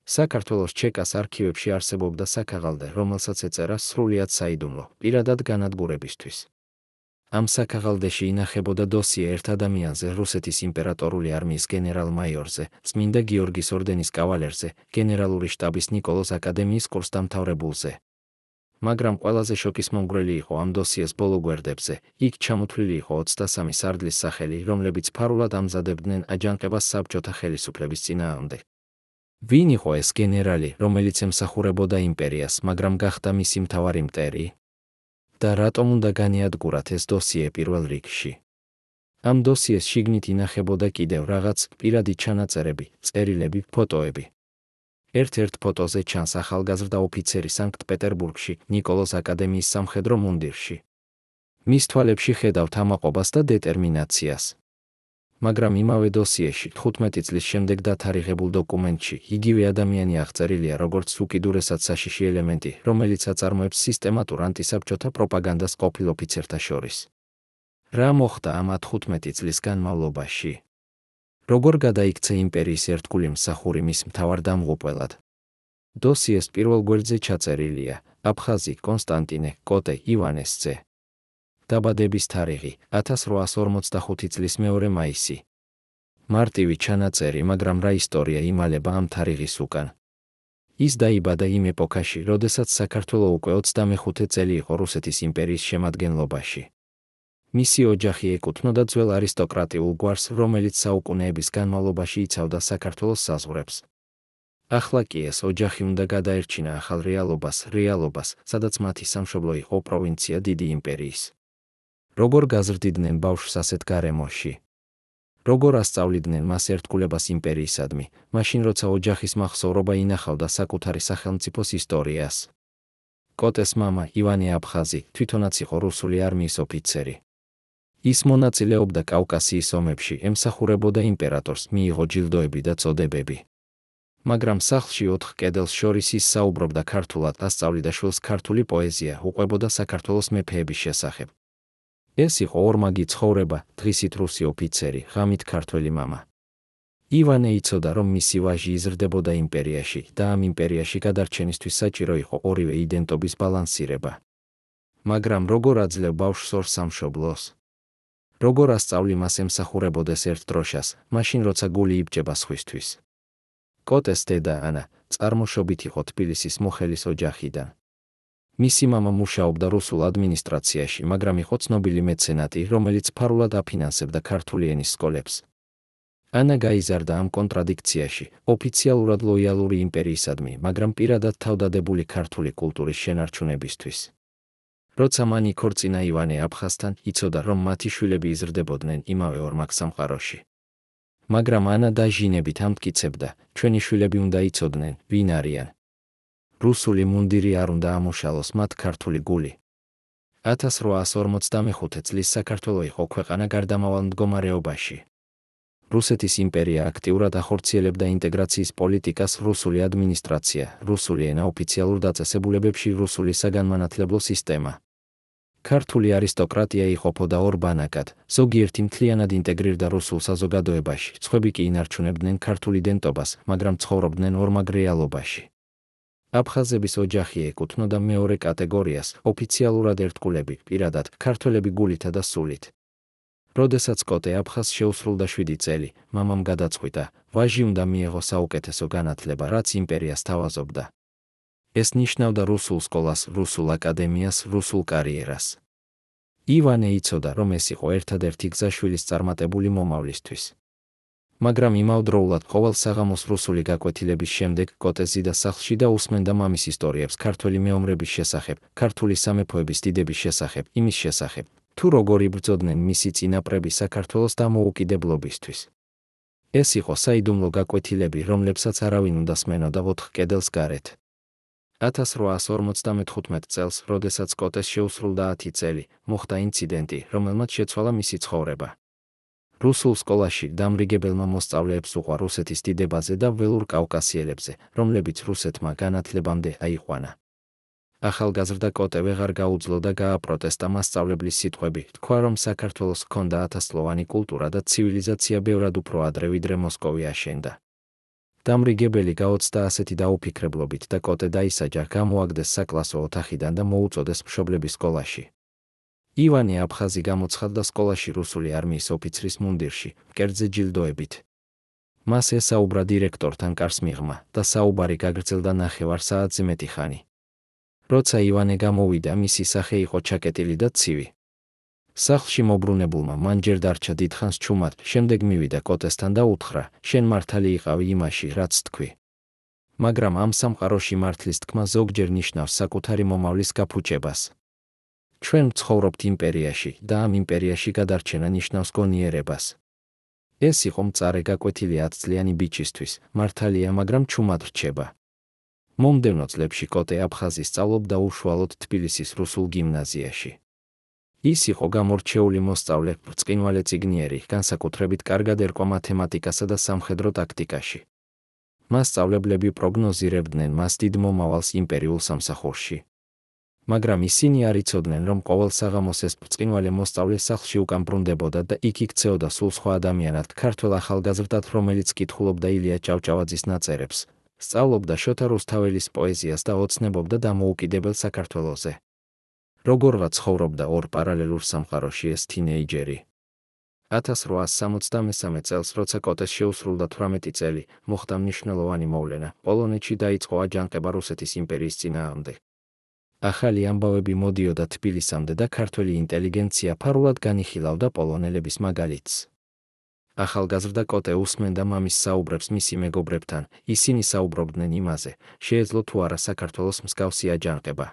საქართველოს ჩეკას არქივებში არსებობდა საქაღალდე, რომელსაც ეწერა სრულიად საიდუმლო, პირადად განადგურებისთვის. ამ საქაღალდეში ინახებოდა დოსიე ერთ ადამიანზე, რუსეთის იმპერატორული არმიის გენერალ-მაიორზე, წმინდა გიორგის ორდენის კავალერზე, გენერალური შტაბის ნიკოლოზ აკადემიის კურსდამთავრებულზე. მაგრამ ყველაზე შოკისმომგვრელი იყო ამ დოსიეს ბოლო გვერდებზე, იქ ჩამოთვლილი იყო 23 სარდლის სახელი, რომლებიც ფარულად ამზადებდნენ აჯანყებას საბჭოთა ხელისუფლების წინააღმდეგ. ვინ იყო ეს გენერალი, რომელიც ემსახურებოდა იმპერიას, მაგრამ გახდა მისი მთავარი მტერი? და რატომ უნდა განიადგურათ ეს დოსიე პირველ რიგში? ამ დოსიეს შიგნით ინახებოდა კიდევ რაღაც პირადი ჩანაწერები, წერილები, ფოტოები. ერთ-ერთ ფოტოზე ჩანს ახალგაზრდა ოფიცერი სანქტ-პეტერბურგში, ნიკოლოზ აკადემიის სამხედრო მუნდირში. მის თვალებში ხედავთ ამაყობას და დეტერმინაციას. მაგრამ იმავე დოსიეში 15 წლის შემდეგ დათარიღებულ დოკუმენტში იგივე ადამიანი აღწერილია როგორც უკიდურესად საშიში ელემენტი, რომელიც აწარმოებს სისტემატურ ანტისაბჭოთა პროპაგანდას ყოფილ ოფიცერთა შორის. რა მოხდა ამ 15 წლის განმავლობაში? როგორ გადაიქცა იმპერიის ერთგული მსახური მის მთავარ დამღუპველად? დოსიეს პირველ გვერდზე ჩაწერილია: აფხაზი, კონსტანტინე, კოტე, ივანეს ძე. დაბადების თარიღი: 1845 წლის 2 მაისი. მარტივი ჩანაწერი, მაგრამ რა ისტორია იმალება ამ თარიღის უკან? ის დაიბადა იმ ეპოქაში, როდესაც საქართველო უკვე 25 წელი იყო რუსეთის იმპერიის შემადგენლობაში. მისი ოჯახი ეკუთვნოდა ძველ არისტოკრატიულ გვარს, რომელიც საუკუნეების განმავლობაში იცავდა საქართველოს საზღვრებს. ახლა კი ეს ოჯახი უნდა გადაერჩინა ახალ რეალობას, სადაც მათი სამშობლო იყო პროვინცია დიდი იმპერიის. როგორ გაზრდიდნენ ბავშვს ასეთ გარემოში? როგორ ასწავლიდნენ მას ერთგულებას იმპერიისადმი, მაშინ როცა ოჯახის მახსოვრობა ინახავდა საკუთარი სახელმწიფოს ისტორიას? კოტეს მამა, ივანე აფხაზი, თვითონაც იყო რუსული არმიის ოფიცერი. ის მონაწილეობდა კავკასიის ომებში, ემსახურებოდა იმპერატორს, მიიღო ჯილდოები და წოდებები. მაგრამ სახლში 4 კედელს შორის ის საუბრობდა ქართულად, ასწავლიდა შვილს ქართული პოეზია, უყვებოდა საქართველოს მეფეების შესახებ. ეს იყო ორმაგი ცხოვრება, დღისით რუსი ოფიცერი, ღამით ქართველი მამა. ივანე იცოდა, რომ მისი ვაჟი იზრდებოდა იმპერიაში და ამ იმპერიაში გადარჩენისთვის საჭირო იყო ორივე იდენტობის ბალანსირება. მაგრამ როგორ აძლევ ბავშვს ორ სამშობლოს? როგორ ასწავლი მას ემსახურებოდეს ერთ დროშას, მაშინ როცა გული იბჭება სხვისთვის? კოტეს დედა ანა წარმოშობით იყო თბილისის მოხელის ოჯახიდან. მისი მამა მუშაობდა რუსულ ადმინისტრაციაში, მაგრამ იყო ცნობილი მეცენატი, რომელიც ფარულად აფინანსებდა ქართული ენის სკოლებს. ანა გაიზარდა ამ კონტრადიქციაში, ოფიციალურად ლოიალური იმპერიისადმი, მაგრამ პირადად თავდადებული ქართული კულტურის შენარჩუნებისთვის. როცა მან იქორწინა ივანე აფხაზთან, იცოდა, რომ მათი შვილები იზრდებოდნენ იმავე ორმაგ სამყაროში. მაგრამ ანა დაჟინებით ამტკიცებდა, ჩვენი შვილები უნდა იცოდნენ, ვინ არიან. რუსული მუნდირი არ უნდა ამოშალოს მათ ქართული გული. 1845 წლის საქართველო იყო ქვეყანა გარდამავალ მდგომარეობაში. რუსეთის იმპერია აქტიურად ახორციელებდა ინტეგრაციის პოლიტიკას, რუსული ადმინისტრაცია, რუსული ენა, ოფიციალურ დაწესებულებებში რუსული საგანმანათლებლო სისტემა. ქართული არისტოკრატია იყოფოდა ორ ბანაკად, ზოგიერთი მთლიანად ინტეგრირდა რუსულ საზოგადოებაში, სხვები კი ინარჩუნებდნენ ქართულ იდენტობას, მაგრამ ცხოვრობდნენ ორმაგ რეალობაში. აფხაზების ოჯახი ეკუთვნოდა მეორე კატეგორიას, ოფიციალურად ერთგულები, პირადად, ქართველები გულითა და სულით. როდესაც კოტე აფხაზს შეუსრულდა 7 წელი, მამამ გადაწყვიტა, ვაჟი უნდა მიეღო საუკეთესო განათლება, რაც იმპერიას თავაზობდა. ეს ნიშნავდა რუსულ სკოლას, რუსულ აკადემიას, რუსულ კარიერას. ივანე იცოდა, რომ ეს იყო ერთადერთი გზა შვილის წარმატებული მომავლისთვის. მაგრამ იმავდროულად ყოველ საღამოს რუსული გაკვეთილების შემდეგ კოტე ზიდა სახლში და უსმენდა მამის ისტორიებს ქართველი მეომრების შესახებ, ქართული სამეფოების დიდების შესახებ, იმის შესახებ, თუ როგორ იბრძოდნენ მისი წინაპრები საქართველოს დამოუკიდებლობისთვის. ეს იყო საიდუმლო გაკვეთილები, რომლებსაც არავინ უნდა სმენოდა 4 კედელს გარეთ. 1855 წელს, როდესაც კოტეს შეუსრულდა 10 წელი, მოხდა ინციდენტი, რომელმაც შეცვალა მისი ცხოვრება. რუსულ სკოლაში დამრიგებელმა მოსწავლეებს უყვა რუსეთის დიდებაზე და ველურ კავკასიელებზე, რომლებიც რუსეთმა განათლებამდე აიყვანა. ახალგაზრდა კოტე ვეღარ გაუძლო და გააპროტესტა მასწავლებლის სიტყვები, თქვა, რომ საქართველოს ჰქონდა 1000-წლოვანი კულტურა და ცივილიზაცია ბევრად უფრო ადრე, ვიდრე მოსკოვი აშენდა. დამრიგებელი გაოცდა ასეთი დაუფიქრებლობით და კოტე დაისაჯა, გამოაგდეს საკლასო ოთახიდან და მოუწოდეს მშობლების სკოლაში. ივანე აფხაზი გამოცხადდა სკოლაში რუსული არმიის ოფიცრის მუნდირში, მკერდზე ჯილდოებით. მას ესაუბრა დირექტორთან კარს მიღმა და საუბარი გაგრძელდა 9 საათზე მეტი ხანი. როცა ივანე გამოვიდა, მისი სახე იყო ჩაკეტილი და ცივი. სახლში მობრუნებულმა მან ჯერ დარჩა დიდხანს ჩუმად, შემდეგ მივიდა კოტესთან და უთხრა, შენ მართალი იყავი იმაში, რაც თქვი. მაგრამ ამ სამყაროში მართლის თქმა ზოგჯერ ნიშნავს საკუთარი მომავლის გაფუჭებას. ჩვენ ვცხოვრობთ იმპერიაში და ამ იმპერიაში გადარჩენა ნიშნავს გონიერებას. ეს იყო მწარე გაკვეთილი 10 წლიანი ბიჭისთვის, მართალია, მაგრამ ჩუმად რჩება. მომდევნო წლებში კოტე აფხაზი სწავლობდა უშუალოდ თბილისის რუსულ გიმნაზიაში. ის იყო გამორჩეული მოსწავლე, ბრწყინვალე წიგნიერი, განსაკუთრებით კარგად ერკვა მათემატიკასა და სამხედრო ტაქტიკაში. მასწავლებლები პროგნოზირებდნენ მას დიდ მომავალს იმპერიულ სამსახურში. მაგრამ ისინი არ იცოდნენ, რომ ყოველ საღამოს ეს ბრწყინვალე მოსწავლე სახლში უკან ბრუნდებოდა და იქ იქცეოდა სულ სხვა ადამიანად, ქართველ ახალგაზრდად, რომელიც კითხულობდა ილია ჭავჭავაძის ნაწერებს, სწავლობდა შოთა რუსთაველის პოეზიას და ოცნებობდა დამოუკიდებელ საქართველოზე. როგორღაც ცხოვრობდა ორ პარალელურ სამყაროში ეს თინეიჯერი. 1863 წელს, როცა კოტეს შეუსრულდა 18 წელი, მოხდა მნიშვნელოვანი მოვლენა. პოლონეთში დაიწყო აჯანყება რუსეთის იმპერიის წინააღმდეგ. ახალი ამბავები მოდიოდა თბილისამდე და ქართველი ინტელიგენცია ფარულად განიხილავდა პოლონელების მაგალითს. ახალგაზრდა კოტე უსმენდა მამის საუბრებს მისი მეგობრებთან, ისინი საუბრობდნენ იმაზე, შეეძლო თუ არა საქართველოს მსგავსი აჯანყება.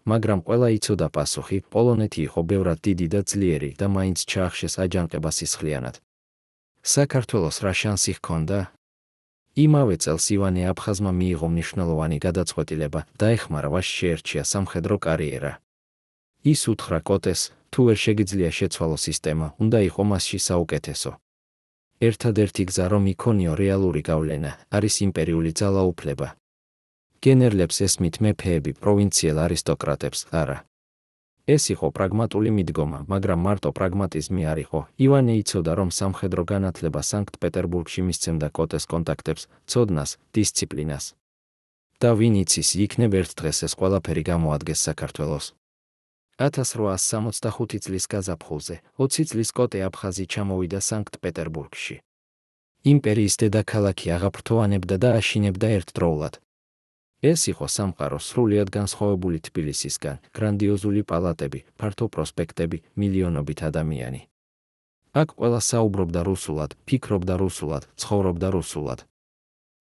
მაგრამ ყველა იცოდა პასუხი, პოლონეთი იყო ბევრად დიდი და ძლიერი და მაინც ჩაახშეს აჯანყება სისხლიანად. საქართველოს რა შანსი ჰქონდა? იმავე წელს ივანე აფხაზმა მიიღო მნიშვნელოვანი გადაწყვეტილება, დაეხმარა ვაშ შეერჩია სამხედრო კარიერა. ის უთხრა კოტეს, თუ ვერ შეგიძლია შეცვალო სისტემა, უნდა იყო მასში საუკეთესო. ერთადერთი გზა, რომ იქონიო რეალური გავლენა, არის იმპერიული ძალაუფლება. გენერლებს ესმით მეფეები, პროვინციელ არისტოკრატებს არა. ეს იყო პრაგმატული მიდგომა, მაგრამ მარტო პრაგმატიზმი არ იყო. ივანე იცოდა, რომ სამხედრო განათლება სანქტ-პეტერბურგში მისცემდა კოტეს კონტაქტებს, ცოდნას, დისციპლინას. და ვინ იცის, იქნებ ერთ დღეს ეს ყველაფერი გამოადგეს საქართველოს. 1865 წლის გაზაფხულზე, 20 წლის კოტე აფხაზი ჩამოვიდა სანქტ-პეტერბურგში. იმპერიის დედაქალაქი აღაფრთოვანებდა და აშინებდა ერთდროულად. ეს იყო სამყარო სრულიად განსხვავებული თბილისისგან, გრანდიოზული პალატები, ფართო პროსპექტები, მილიონობით ადამიანი. აქ ყველა საუბრობდა რუსულად, ფიქრობდა რუსულად, ცხოვრობდა რუსულად.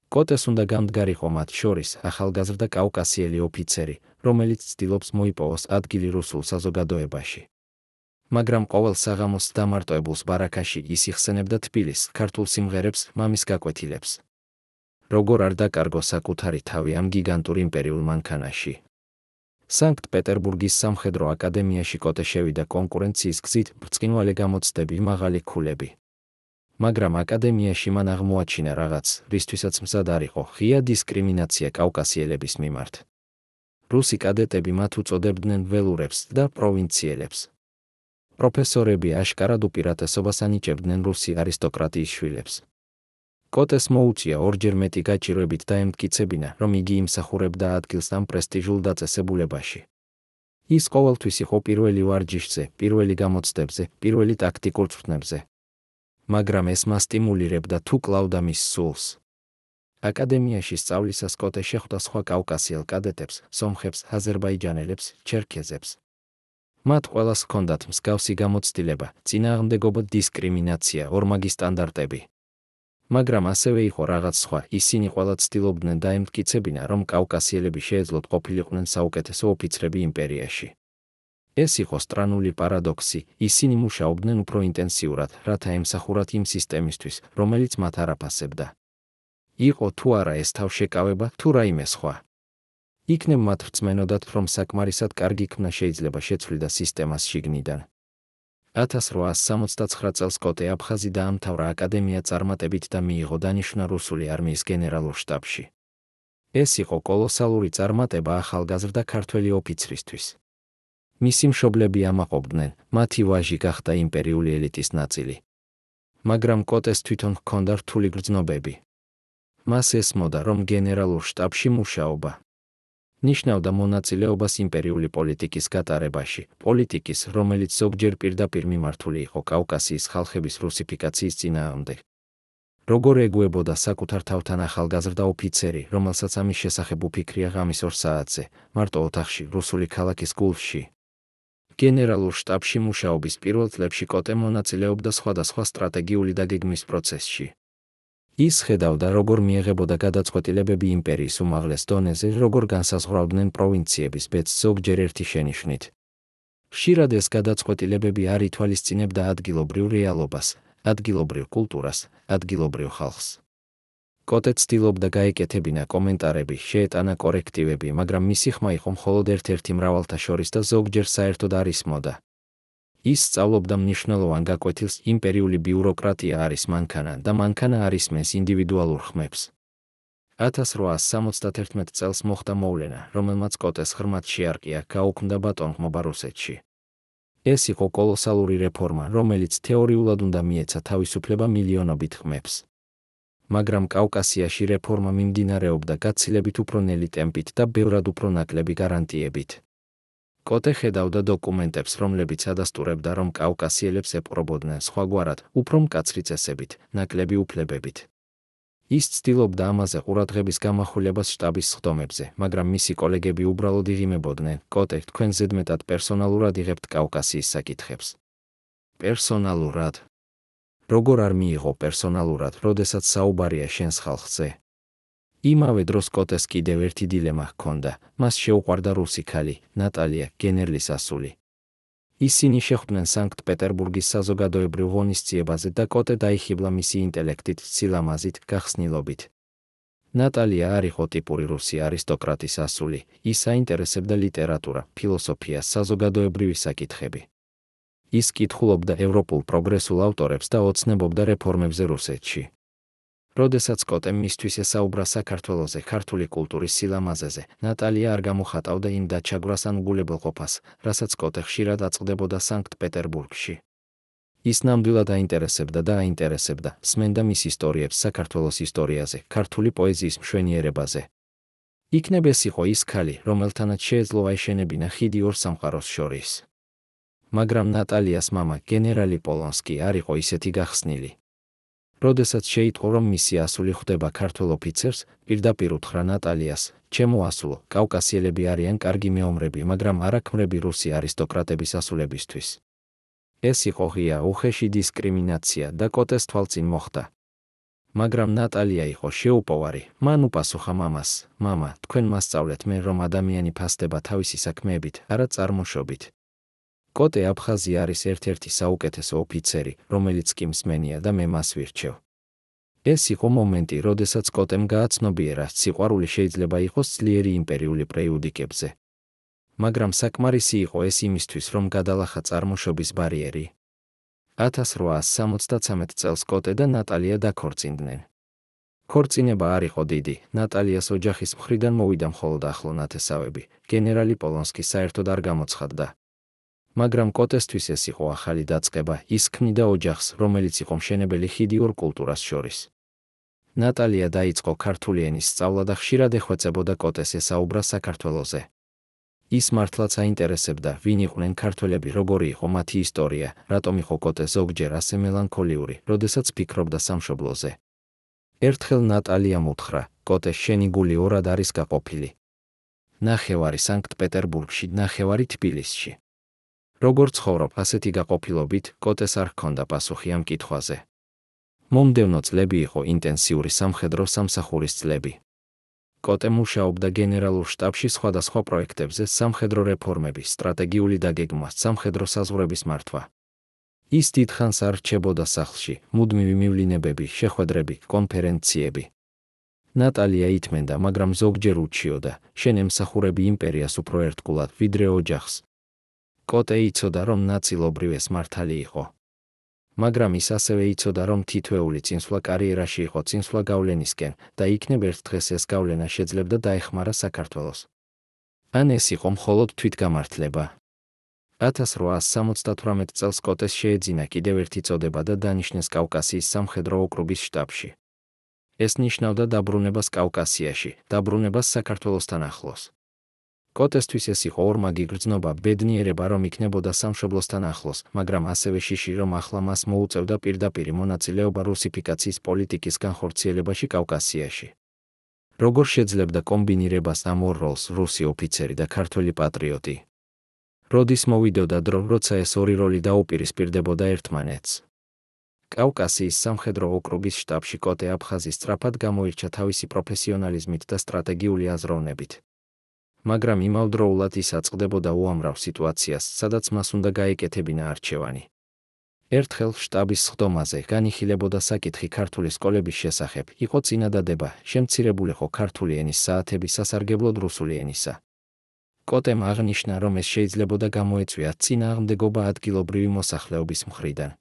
კოტეს უნდა გამდგარიყო მათ შორის ახალგაზრდა კავკასიელი ოფიცერი, რომელიც ცდილობს მოიპოვოს ადგილი რუსულ საზოგადოებაში. მაგრამ ყოველ საღამოს დამარტოებულს ბარაკაში ის იხსენებდა თბილისს, ქართულ სიმღერებს, მამის გაკვეთილებს. როგორ არ დაკარგო საკუთარი თავი ამ გიგანტურ იმპერიულ მანქანაში. სანქტ-პეტერბურგის სამხედრო აკადემიაში კოტე შევიდა კონკურენციის გზით, ბრწყინვალე გამოცდები, მაღალი ქულები. მაგრამ აკადემიაში მან აღმოაჩინა რაღაც, რისთვისაც მზად არ იყო, ღია დისკრიმინაცია კავკასიელების მიმართ. რუსი კადეტები მათ უწოდებდნენ ველურებს და პროვინციელებს. პროფესორები აშკარად უპირატესობას ანიჭებდნენ რუსი არისტოკრატიის შვილებს. კოტეს მოუწია ორჯერ მეტი გაჭირვებით დაემტკიცებინა, რომ იგი იმსახურებდა ადგილს ამ პრესტიჟულ დაწესებულებაში. ის ყოველთვის იყო პირველი ვარჯიშზე, პირველი გამოცდებზე, პირველი ტაქტიკურ წვრთნებზე. მაგრამ ეს მას სტიმულირებდა თუ კლავდა მის სულს. აკადემიაში სწავლისას კოტე შეხვდა სხვა კავკასიელ კადეტებს, სომხებს, აზერბაიჯანელებს, ჩერქეზებს. მათ ყველას ჰქონდათ მსგავსი გამოცდილება, წინააღმდეგობა, დისკრიმინაცია, ორმაგი სტანდარტები. მაგრამ ასევე იყო რაღაც სხვა, ისინი ყველა ცდილობდნენ დაემტკიცებინა, რომ კავკასიელები შეეძლოთ ყოფილიყვნენ საუკეთესო ოფიცრები იმპერიაში. ეს იყო სტრანული პარადოქსი, ისინი მუშაობდნენ უფრო ინტენსიურად, რათა ემსახურათ იმ სისტემისთვის, რომელიც მათ არ აფასებდა. იყო თუ არა ეს თავშეკავება, თუ რაიმე სხვა. იქნებ მათ რწმენოდათ, რომ საკმარისად კარგი ქმნა შეიძლება შეცვლიდა სისტემას შიგნიდან. 1869 წელს კოტე აფხაზი დაამთავრა აკადემია წარმატებით და მიიღო დანიშვნა რუსული არმიის გენერალურ შტაბში. ეს იყო კოლოსალური წარმატება ახალგაზრდა ქართველი ოფიცრისთვის. მისი მშობლები ამაყობდნენ, მათი ვაჟი გახდა იმპერიული ელიტის ნაწილი. მაგრამ კოტეს თვითონ ჰქონდა რთული გრძნობები. მას ესმოდა, რომ გენერალურ შტაბში მუშაობა ნიშნავდა მონაწილეობას იმპერიული პოლიტიკის გატარებაში, პოლიტიკის, რომელიც ზოგჯერ პირდაპირ მიმართული იყო კავკასიის ხალხების რუსიფიკაციის წინააღმდეგ. როგორ ეგუებოდა საკუთარ თავთან ახალგაზრდა ოფიცერი, რომელსაც ამის შესახებ უფიქრია ღამის 2 საათზე, მარტო ოთახში, რუსული ქალაქის გულში. გენერალურ შტაბში მუშაობის პირველ წლებში კოტე მონაწილეობდა სხვადასხვა სტრატეგიული დაგეგმვის პროცესში. ის ხედავდა, როგორ მიიღებოდა გადაწყვეტილებები იმპერიის უმაღლეს დონეზე, როგორ განსაზღვრავდნენ პროვინციების ბედს ზოგჯერ ერთი შენიშვნით. ხშირად ეს გადაწყვეტილებები არ ითვალისწინებდა ადგილობრივ რეალობას, ადგილობრივ კულტურას, ადგილობრივ ხალხს. კოტე ცდილობდა გაეკეთებინა კომენტარები, შეეტანა კორექტივები, მაგრამ მისი ხმა იყო მხოლოდ ერთ-ერთი მრავალთა შორის და ზოგჯერ საერთოდ არ ისმოდა. ის სწავლობდა მნიშვნელოვან გაკვეთილს იმპერიული ბიუროკრატია არის მანქანა და მანქანა არ ისმენს ინდივიდუალურ ხმებს. 1871 წელს მოხდა მოვლენა, რომელმაც კოტეს ღრმად შეარყია, გაუქმდა ბატონყმობა რუსეთში. ეს იყო კოლოსალური რეფორმა, რომელიც თეორიულად უნდა მიეცა თავისუფლება მილიონობით ხმებს. მაგრამ კავკასიაში რეფორმა მიმდინარეობდა გაცილებით უფრო ნელი ტემპით და ბევრად უფრო ნაკლები გარანტიებით. კოტე ხედავდა დოკუმენტებს, რომლებიც ადასტურებდა, რომ კავკასიელებს ეპყრობოდნენ სხვაგვარად, უფრო მკაცრი წესებით, ნაკლები უფლებებით. ის ცდილობდა ამაზე ყურადღების გამახვილებას შტაბის სხდომებზე, მაგრამ მისი კოლეგები უბრალოდ იღიმებოდნენ, კოტე, თქვენ ზედმეტად პერსონალურად იღებთ კავკასიის საკითხებს. პერსონალურად? როგორ არ მიიღო პერსონალურად, როდესაც საუბარია შენს ხალხზე? იმავე დროს კოტეს კიდევ ერთი დილემა ჰქონდა, მას შეუყვარდა რუსი ქალი, ნატალია, გენერლის ასული. ისინი შეხვდნენ სანქტ-პეტერბურგის საზოგადოებრივ ღონისძიებაზე და კოტე დაიხიბლა მისი ინტელექტით, სილამაზით, გახსნილობით. ნატალია არ იყო ტიპური რუსი არისტოკრატის ასული, ის აინტერესებდა ლიტერატურა, ფილოსოფია, საზოგადოებრივი საკითხები. ის კითხულობდა ევროპულ პროგრესულ ავტორებს და ოცნებობდა რეფორმებზე რუსეთში. როდესაც კოტემ მისთვის ესაუბრა საქართველოზე, ქართული კულტურის სილამაზეზე, ნატალია არ გამოხატავდა იმ დაჩაგვრას ან უგულებელყოფას, რასაც კოტე ხშირად აწყდებოდა სანქტ-პეტერბურგში. ის ნამდვილად აინტერესებდა და აინტერესებდა, სმენდა მის ისტორიებს საქართველოს ისტორიაზე, ქართული პოეზიის მშვენიერებაზე. იქნებ ეს იყო ის ქალი, რომელთანაც შეეძლო აეშენებინა ხიდი ორ სამყაროს შორის. მაგრამ ნატალიას მამა, გენერალი პოლონსკი, არ იყო ისეთი გახსნილი. როდესაც შეიტყო, რომ მისი ასული ხვდება ქართველ ოფიცერს, პირდაპირ უთხრა ნატალიას, ჩემო ასულო, კავკასიელები არიან კარგი მეომრები, მაგრამ არაქმრები რუსი არისტოკრატების ასულებისთვის. ეს იყო ღია, უხეში დისკრიმინაცია და კოტეს თვალწინ მოხვდა. მაგრამ ნატალია იყო შეუპოვარი, მან უპასუხა მამას, მამა, თქვენ მასწავლეთ მე, რომ ადამიანი ფასდება თავისი საქმეებით, არა წარმოშობით. კოტე აფხაზი არის ერთ-ერთი საუკეთესო ოფიცერი, რომელიც კი მსმენია და მე მას ვირჩევ. ეს იყო მომენტი, როდესაც კოტემ გააცნობიერა, სიყვარული შეიძლება იყოს ძლიერი იმპერიული პრეიუდიკებზე. მაგრამ საკმარისი იყო ეს იმისთვის, რომ გადალახა წარმოშობის ბარიერი. 1873 წელს კოტე და ნატალია დაქორწინდნენ. ქორწინება არ იყო დიდი, ნატალიას ოჯახის მხრიდან მოვიდა მხოლოდ ახლო ნათესავები, გენერალი პოლონსკი საერთოდ არ გამოცხადდა. მაგრამ კოტესთვის ეს იყო ახალი დაწყება, ის ქმნიდა ოჯახს, რომელიც იყო მშენებელი ხიდი ორ კულტურას შორის. ნატალია დაიწყო ქართული ენის სწავლა და ხშირად ეხვეწებოდა კოტეს ესაუბრა საქართველოზე. ის მართლაც აინტერესებდა, ვინ იყვნენ ქართველები, როგორი იყო მათი ისტორია, რატომ იყო კოტე ზოგჯერ ასე მელანქოლიური, როდესაც ფიქრობდა სამშობლოზე. ერთხელ ნატალიამ უთხრა, კოტე, შენი გული ორად არის გაყოფილი. ნახევარი სანქტ-პეტერბურგში, ნახევარი თბილისში. როგორ ცხოვრობ ასეთი გაყოფილობით, კოტეს არ ჰქონდა პასუხი ამ კითხვაზე. მომდევნო წლები იყო ინტენსიური სამხედრო სამსახურის წლები. კოტე მუშაობდა გენერალურ შტაბში სხვადასხვა პროექტებზე, სამხედრო რეფორმები, სტრატეგიული დაგეგმვა, სამხედრო საზღვრების მართვა. ის დიდხანს არ რჩებოდა სახლში, მუდმივი მივლინებები, შეხვედრები, კონფერენციები. ნატალია ითმენდა, მაგრამ ზოგჯერ უჩიოდა, შენ ემსახურები იმპერიას უფრო ერთგულად, ვიდრე ოჯახს. კოტე იცოდა, რომ ნაწილობრივ ეს მართალი იყო. მაგრამ ის ასევე იცოდა, რომ თითოეული წინსვლა კარიერაში იყო წინსვლა გავლენისკენ და იქნებ ერთ დღეს ეს გავლენა შეძლებდა დაეხმარა საქართველოს. ან ეს იყო მხოლოდ თვითგამართლება. 1878 წელს კოტეს შეეძინა კიდევ ერთი წოდება და დანიშნეს კავკასიის სამხედრო ოკრუგის შტაბში. ეს ნიშნავდა დაბრუნებას კავკასიაში, დაბრუნებას საქართველოსთან ახლოს. კოტესთვის ეს იყო ორმაგი გრძნობა, ბედნიერება, რომ იქნებოდა სამშობლოსთან ახლოს, მაგრამ ასევე შიში, რომ ახლა მას მოუწევდა პირდაპირი მონაწილეობა რუსიფიკაციის პოლიტიკის განხორციელებაში კავკასიაში. როგორ შეძლებდა კომბინირებას ამ ორ როლს რუსი ოფიცერი და ქართველი პატრიოტი? როდის მოვიდოდა დრო, როცა ეს ორი როლი დაუპირისპირდებოდა ერთმანეთს? კავკასიის სამხედრო ოკრუგის შტაბში კოტე აფხაზი სწრაფად გამოირჩა თავისი პროფესიონალიზმით და სტრატეგიული აზროვნებით. მაგრამ იმავდროულად ის აწყდებოდა უამრავ სიტუაციას, სადაც მას უნდა გაეკეთებინა არჩევანი. ერთხელ შტაბის სხდომაზე განიხილებოდა საკითხი ქართული სკოლების შესახებ, იყო წინადადება, შემცირებულიყო ქართული ენის საათები სასარგებლოდ რუსული ენისა. კოტემ აღნიშნა, რომ ეს შეიძლებოდა გამოეწვია წინააღმდეგობა ადგილობრივი მოსახლეობის მხრიდან.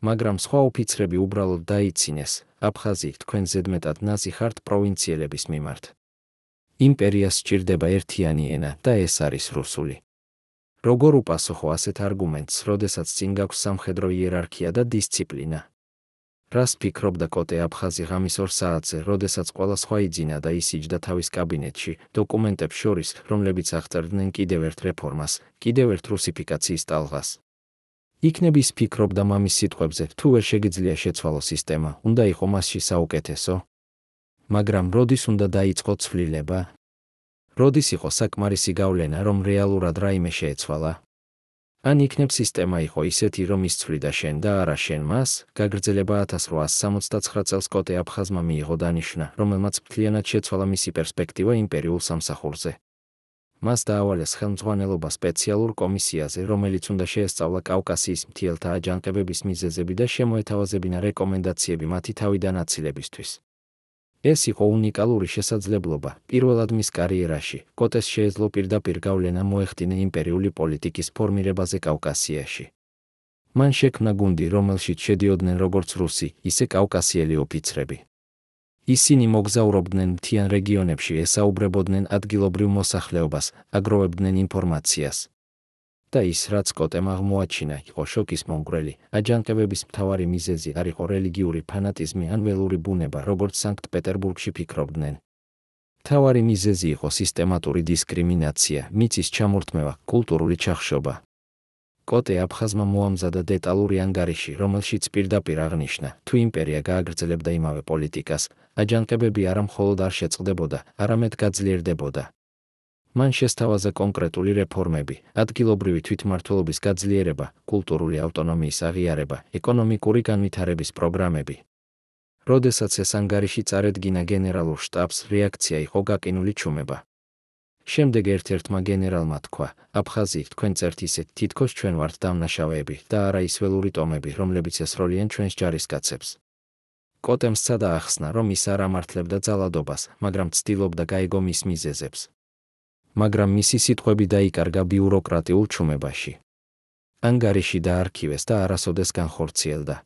მაგრამ სხვა ოფიცრები უბრალოდ დაიცინეს, აფხაზი, თქვენ ზედმეტად ნაზი ხართ პროვინციელების მიმართ. იმპერიას სჭირდება ერთიანი ენა და ეს არის რუსული. როგორ უპასუხო ასეთ არგუმენტს, როდესაც წინ გაქვს სამხედრო იერარქია და დისციპლინა? რას ფიქრობდა კოტე აფხაზი ღამის 2 საათზე, როდესაც ყველა სხვა იძინა და ისიჯდა თავის კაბინეტში, დოკუმენტებს შორის, რომლებიც აღწერდნენ კიდევ ერთ რეფორმას, კიდევ ერთ რუსიფიკაციის ტალღას? იქნებ ის ფიქრობდა მამის სიტყვებზე, თუ ვერ შეგიძლია შეცვალო სისტემა, უნდა იყო მასში საუკეთესო? მაგრამ როდის უნდა დაიწყო ცვლილება? როდის იყო საკმარისი გავლენა, რომ რეალურად რაიმე შეეცვალა? ან იქნებ სისტემა იყო ისეთი, რომ ისცვლიდა შენ და არა შენ მას? გაგრძელება 1869 წელს კოტე აფხაზმა მიიღო დანიშვნა, რომელმაც მთლიანად შეცვალა მისი პერსპექტივა იმპერიულ სამსახურზე. მას დაავალეს ხელმძღვანელობა სპეციალურ კომისიაზე, რომელიც უნდა შეესწავლა კავკასიის მთიელთა აჯანყებების მიზეზები და შემოეთავაზებინა რეკომენდაციები მათი თავიდან აცილებისთვის. ეს იყო უნიკალური შესაძლებლობა. პირველად მის კარიერაში კოტეს შეეძლო პირდაპირ გავლენა მოეხდინა იმპერიული პოლიტიკის ფორმირებაზე კავკასიაში. მან შექმნა გუნდი, რომელშიც შედიოდნენ როგორც რუსი, ისე კავკასიელი ოფიცრები. ისინი მოგზაურობდნენ მთიან რეგიონებში, ესაუბრებოდნენ ადგილობრივ მოსახლეობას, აგროვებდნენ ინფორმაციას. და ის, რაც კოტემ აღმოაჩინა, იყო შოკის მომგვრელი. აჯანყებების მთავარი მიზეზი არ იყო რელიგიური ფანატიზმი ან ველური ბუნება, როგორც სანქტ-პეტერბურგში ფიქრობდნენ. მთავარი მიზეზი იყო სისტემატური დისკრიმინაცია, მიწის ჩამორთმევა, კულტურული ჩახშობა. კოტე აფხაზმა მოამზადა დეტალური ანგარიში, რომელშიც პირდაპირ აღნიშნა, თუ იმპერია გააგრძელებდა იმავე პოლიტიკას, აჯანყებები არა მხოლოდ არ შეწყდებოდა, არამედ გაძლიერდებოდა. მან შესთავაზა კონკრეტული რეფორმები, ადგილობრივი თვითმმართველობის გაძლიერება, კულტურული ავტონომიის აღიარება, ეკონომიკური განვითარების პროგრამები. როდესაც ეს ანგარიში წარედგინა გენერალურ შტაბს, რეაქცია იყო გაკინული ჩუმება. შემდეგ ერთ-ერთმა გენერალმა თქვა, აფხაზი, თქვენ წერთ ისეთ, თითქოს ჩვენ ვართ დამნაშავეები და არა ის ველური ტომები, რომლებიც ესროლიან ჩვენს ჯარისკაცებს. კოტემ სცადა ახსნა, რომ ის არ ამართლებდა ძალადობას, მაგრამ ცდილობდა გაეგო მის მიზეზებს. მაგრამ მისი სიტყვები დაიკარგა ბიუროკრატიულ ჩუმებაში. ანგარიში დაარქივეს და არასოდეს განხორციელდა.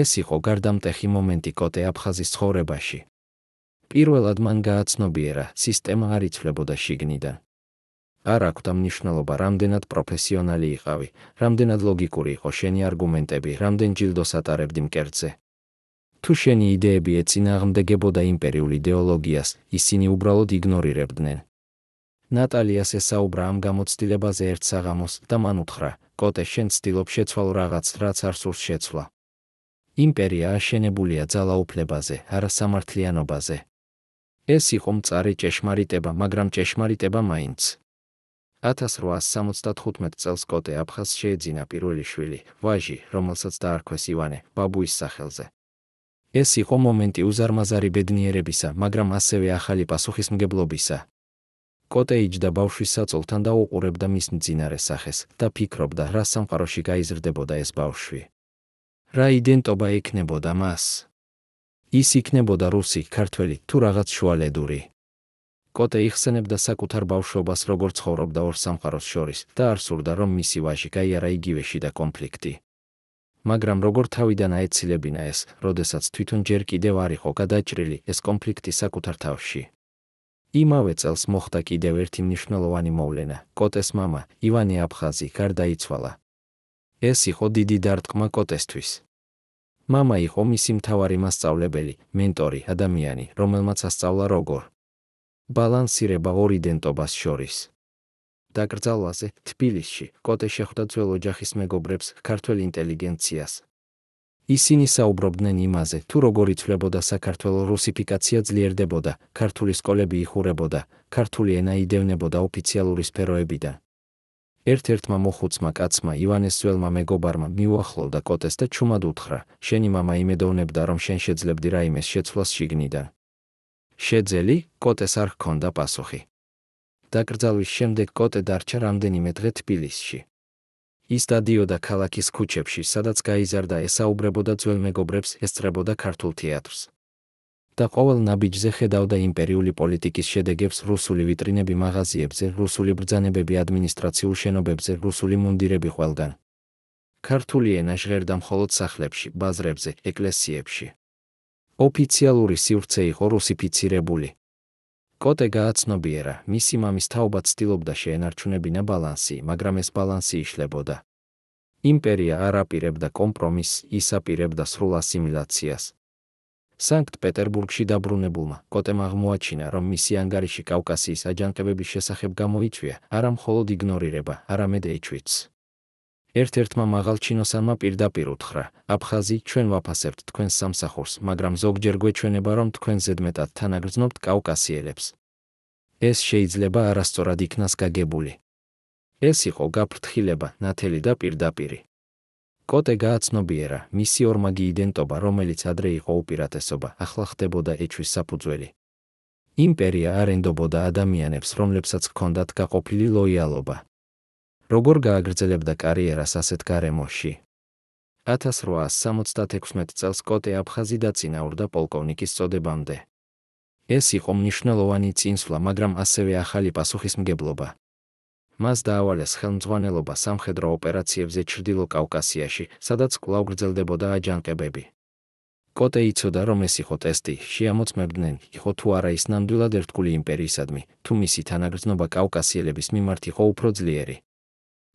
ეს იყო გარდამტეხი მომენტი კოტე აფხაზის ცხოვრებაში. პირველად მან გააცნობიერა, სისტემა არ იცვლებოდა შიგნიდან. არ აქვს მნიშვნელობა, რამდენად პროფესიონალი იყავი, რამდენად ლოგიკური იყო შენი არგუმენტები, რამდენ ჯილდოს ატარებდი მკერდზე. თუ შენი იდეები ეწინააღმდეგებოდა იმპერიულ იდეოლოგიას, ისინი უბრალოდ იგნორირებდნენ. ნატალიას ესაუბრა ამ გამოცდილებაზე ერთ საღამოს და მან უთხრა, კოტე, შენ ცდილობ შეცვალო რაღაც, რაც არ სურს შეცვლა. იმპერია აშენებულია ძალაუფლებაზე, არა სამართლიანობაზე. ეს იყო მწარი ჭეშმარიტება, მაგრამ ჭეშმარიტება მაინც. 1875 წელს კოტე აფხაზს შეეძინა პირველი შვილი, ვაჟი, რომელსაც დაარქვეს ივანე, ბაბუის სახელზე. ეს იყო მომენტი უზარმაზარი ბედნიერებისა, მაგრამ ასევე ახალი პასუხისმგებლობისა. კოტე იჯდა ბავშვის საწოლთან და უყურებდა მის მძინარე სახეს და ფიქრობდა, რა სამყაროში გაიზრდებოდა ეს ბავშვი. რა იდენტობა ექნებოდა მას? ის იქნებოდა რუსი, ქართველი, თუ რაღაც შუალედური. კოტე იხსენებდა საკუთარ ბავშვობას, როგორ ცხოვრობდა ორ სამყაროს შორის და არ სურდა, რომ მისი ვაჟი გაიარა იგივე შიდა კონფლიქტი. მაგრამ როგორ თავიდან აეცილებინა ეს, როდესაც თვითონ ჯერ კიდევ არ იყო გადაჭრილი ეს კონფლიქტი საკუთარ თავში. იმავე წელს მოხდა კიდევ ერთი მნიშვნელოვანი მოვლენა. კოტეს მამა, ივანე აფხაზი, გარდაიცვალა. ეს იყო დიდი დარტყმა კოტესთვის. მამა იყო მისი მთავარი მასწავლებელი, მენტორი, ადამიანი, რომელმაც ასწავლა როგორ ბალანსირება ორი იდენტობას შორის. დაკრძალვაზე, თბილისში, კოტე შეხვდა ძველ ოჯახის მეგობრებს, ქართველ ინტელიგენციას. ისინი საუბრობდნენ იმაზე, თუ როგორ იცვლებოდა საქართველოს რუსიფიკაცია ძლიერდებოდა, ქართული სკოლები იხურებოდა, ქართული ენა იდევნებოდა ოფიციალური სფეროებიდან. ერთ-ერთმა მოხუცმა კაცმა ივანეს ძველმა მეგობარმა მიუახლოვდა კოტეს და ჩუმად უთხრა, შენი მამა იმედოვნებდა, რომ შენ შეძლებდი რაიმეს შეცვლას შიგნიდან. შეძელი? კოტეს არ ჰქონდა პასუხი. დაკრძალვის შემდეგ კოტე დარჩა რამდენიმე დღე თბილისში. ის დადიოდა ქალაქის ქუჩებში, სადაც გაიზარდა, ესაუბრებოდა ძველ მეგობრებს, ესწრებოდა ქართულ თეატრს. და ყოველ ნაბიჯზე ხედავდა იმპერიული პოლიტიკის შედეგებს რუსული ვიტრინები მაღაზიებზე, რუსული ბრძანებები ადმინისტრაციულ შენობებზე, რუსული მუნდირები ყველგან. ქართული ენა ჟღერდა მხოლოდ სახლებში, ბაზრებზე, ეკლესიებში. ოფიციალური სივრცე იყო რუსიფიცირებული. კოტე გააცნობიერა, მისი მამის თაობად ცდილობდა შეენარჩუნებინა ბალანსი, მაგრამ ეს ბალანსი იშლებოდა. იმპერია არ აპირებდა კომპრომისს, ის აპირებდა სრულ ასიმილაციას. სანქტ-პეტერბურგში დაბრუნებულმა კოტემ აღმოაჩინა, რომ მისი ანგარიში კავკასიის აჯანყებების შესახებ გამოიწვია, არა მხოლოდ იგნორირება, არამედ ეჭვიც. ერთ-ერთმა მაღალჩინოსანმა პირდაპირ უთხრა, აფხაზი, ჩვენ ვაფასებთ თქვენს სამსახურს, მაგრამ ზოგჯერ გვეჩვენება, რომ თქვენ ზედმეტად თანაგრძნობთ კავკასიელებს. ეს შეიძლება არასწორად იქნას გაგებული. ეს იყო გაფრთხილება, ნათელი და პირდაპირი. კოტე გააცნობიერა, მისი ორმაგი იდენტობა, რომელიც ადრე იყო უპირატესობა, ახლა ხდებოდა ეჭვის საფუძველი. იმპერია არ ენდობოდა ადამიანებს, რომლებსაც ჰქონდათ გაყოფილი ლოიალობა. როგორ გააგრძელებდა კარიერას ასეთ გარემოში? 1876 წელს კოტე აფხაზი დაწინაურდა პოლკოვნიკის წოდებამდე. ეს იყო მნიშვნელოვანი წინსვლა, მაგრამ ასევე ახალი პასუხისმგებლობა. მას დაავალეს ხელმძღვანელობა სამხედრო ოპერაციებზე ჩრდილო კავკასიაში, სადაც კვლავ გრძელდებოდა აჯანყებები. კოტე იცოდა, რომ ეს იყო ტესტი, შეამოწმებდნენ, იყო თუ არა ის ნამდვილად ერთგული იმპერიისადმი, თუ მისი თანაგრძნობა კავკასიელების მიმართ იყო უფრო ძლიერი.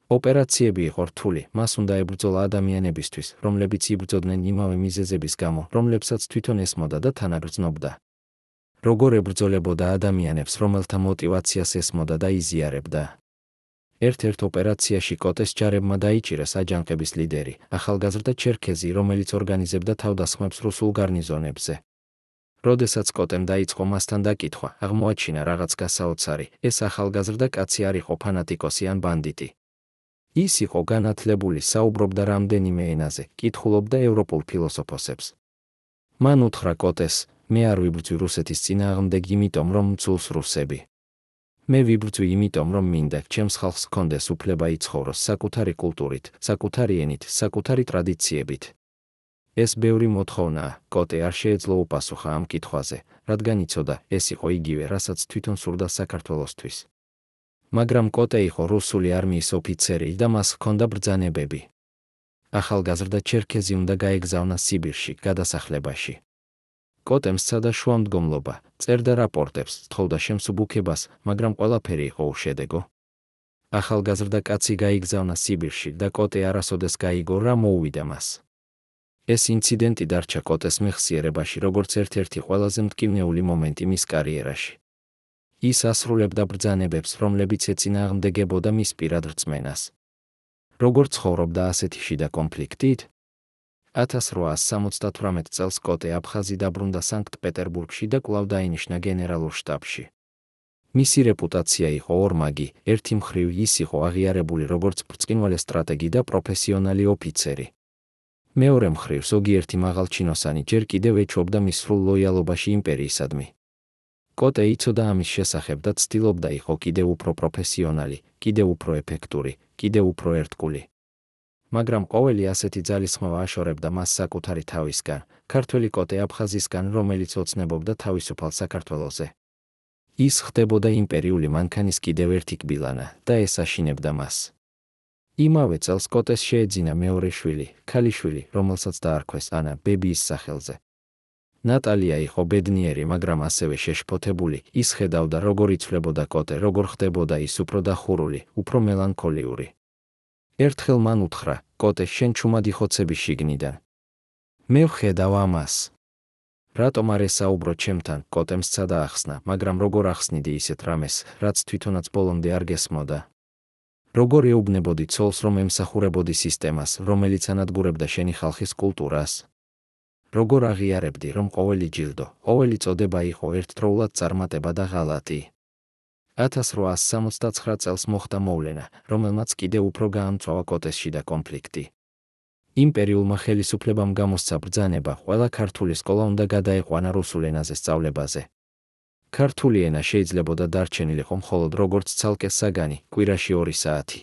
ოპერაციები იყო რთული, მას უნდა ებრძოლა ადამიანებისთვის, რომლებიც იბრძოდნენ იმავე მიზეზების გამო, რომლებსაც თვითონ ესმოდა და თანაგრძნობდა. როგორ ებრძოლებოდა ადამიანებს, რომელთა мотивაციას ესმოდა და იზიარებდა. ერთ-ერთ ოპერაციაში კოტეს ჯარებმა დაიჭირეს აჯანყების ლიდერი, ახალგაზრდა ჩერქეზი, რომელიც ორგანიზებდა თავდასხმებს რუსულ გარნიზონებზე. როდესაც კოტემ დაიწყო მასთან დაკითხვა, აღმოაჩინა რაღაც გასაოცარი, ეს ახალგაზრდა კაცი არ იყო ფანატიკოსი ან ბანდიტი. ის იყო განათლებული, საუბრობდა რამდენიმე ენაზე, კითხულობდა ევროპულ ფილოსოფოსებს. მან უთხრა კოტეს, მე არ ვიბრძვი რუსეთის წინააღმდეგ იმიტომ, რომ მცულს რუსები. მე ვიბრძვი იმიტომ, რომ მინდა, ჩემს ხალხს ჰქონდეს უფლება იცხოვროს საკუთარი კულტურით, საკუთარი ენით, საკუთარი ტრადიციებით. ეს ბევრი მოთხოვნაა, კოტე არ შეეძლო უპასუხა ამ კითხვაზე, რადგან იცოდა, ეს იყო იგივე, რასაც თვითონ სურდა საქართველოსთვის. მაგრამ კოტე იყო რუსული არმიის ოფიცერი და მას ჰქონდა ბრძანებები. ახალგაზრდა ჩერქეზი უნდა გაეგზავნა სიბირში, გადასახლებაში. კოტემ სცადა შუამდგომლობა, წერდა რაპორტებს, თხოვდა შემსუბუქებას, მაგრამ ყველაფერი იყო უშედეგო. ახალგაზრდა კაცი გაიგზავნა სიბირში და კოტე არასოდეს გაიგო, რა მოუვიდა მას. ეს ინციდენტი დარჩა კოტეს მეხსიერებაში, როგორც ერთ-ერთი ყველაზე მტკივნეული მომენტი მის კარიერაში. ის ასრულებდა ბრძანებებს, რომლებიც ეწინააღმდეგებოდა მის პირად რწმენას. როგორ ცხოვრობდა ასეთი შიდა კონფლიქტით? 1878 წელს კოტე აფხაზი დაბრუნდა სანქტ-პეტერბურგში და კვლავ დაინიშნა გენერალურ შტაბში. მისი რეპუტაცია იყო ორმაგი, ერთი მხრივ ის იყო აღიარებული როგორც ბრწყინვალე სტრატეგი და პროფესიონალი ოფიცერი. მეორე მხრივ ზოგიერთი მაღალჩინოსანი ჯერ კიდევ ეჩვობდა მის სრულ ლოიალობაში იმპერიისადმი. კოტე იცოდა ამის შესახებ და ცდილობდა იყო კიდევ უფრო პროფესიონალი, კიდევ უფრო ეფექტური, კიდევ უფრო ერთგული. მაგრამ ყოველი ასეთი ძალისხმევა აშორებდა მას საკუთარი თავისგან, ქართველი კოტე აფხაზისგან, რომელიც ოცნებობდა თავისუფალ საქართველოზე. ის ხდებოდა იმპერიული მანქანის კიდევ ერთი კბილანა და ეს აშინებდა მას. იმავე წელს კოტეს შეეძინა მეორე შვილი, ქალიშვილი, რომელსაც დაარქვეს ანა, ბებიის სახელზე. ნატალია იყო ბედნიერი, მაგრამ ასევე შეშფოთებული, ის ხედავდა, როგორ იცვლებოდა კოტე, როგორ ხდებოდა ის უფრო დახურული, უფრო მელანქოლიური. ერთხელ მან უთხრა, კოტე, შენ ჩუმად იხოცები შიგნიდან. მე ვხედავ ამას. რატომ არ ესაუბრო ჩემთან, კოტემ სცადა ახსნა, მაგრამ როგორ ახსნიდი ისეთ რამეს, რაც თვითონაც ბოლომდე არ გესმოდა. როგორ ეუბნებოდი ცოლს, რომ ემსახურებოდი სისტემას, რომელიც ანადგურებდა შენი ხალხის კულტურას? როგორ აღიარებდი, რომ ყოველი ჯილდო, ყოველი წოდება იყო ერთდროულად წარმატება და ღალატი? 1869 წელს მოხდა მოვლენა, რომელმაც კიდევ უფრო გაამწვავა კოტეს შიდა კონფლიქტი. იმპერიულმა ხელისუფლებამ გამოსცა ბრძანება, ყველა ქართული სკოლა უნდა გადაეყვანა რუსულ ენაზე სწავლებაზე. ქართული ენა შეიძლებოდა დარჩენილიყო მხოლოდ როგორც ცალკე საგანი, კვირაში 2 საათი.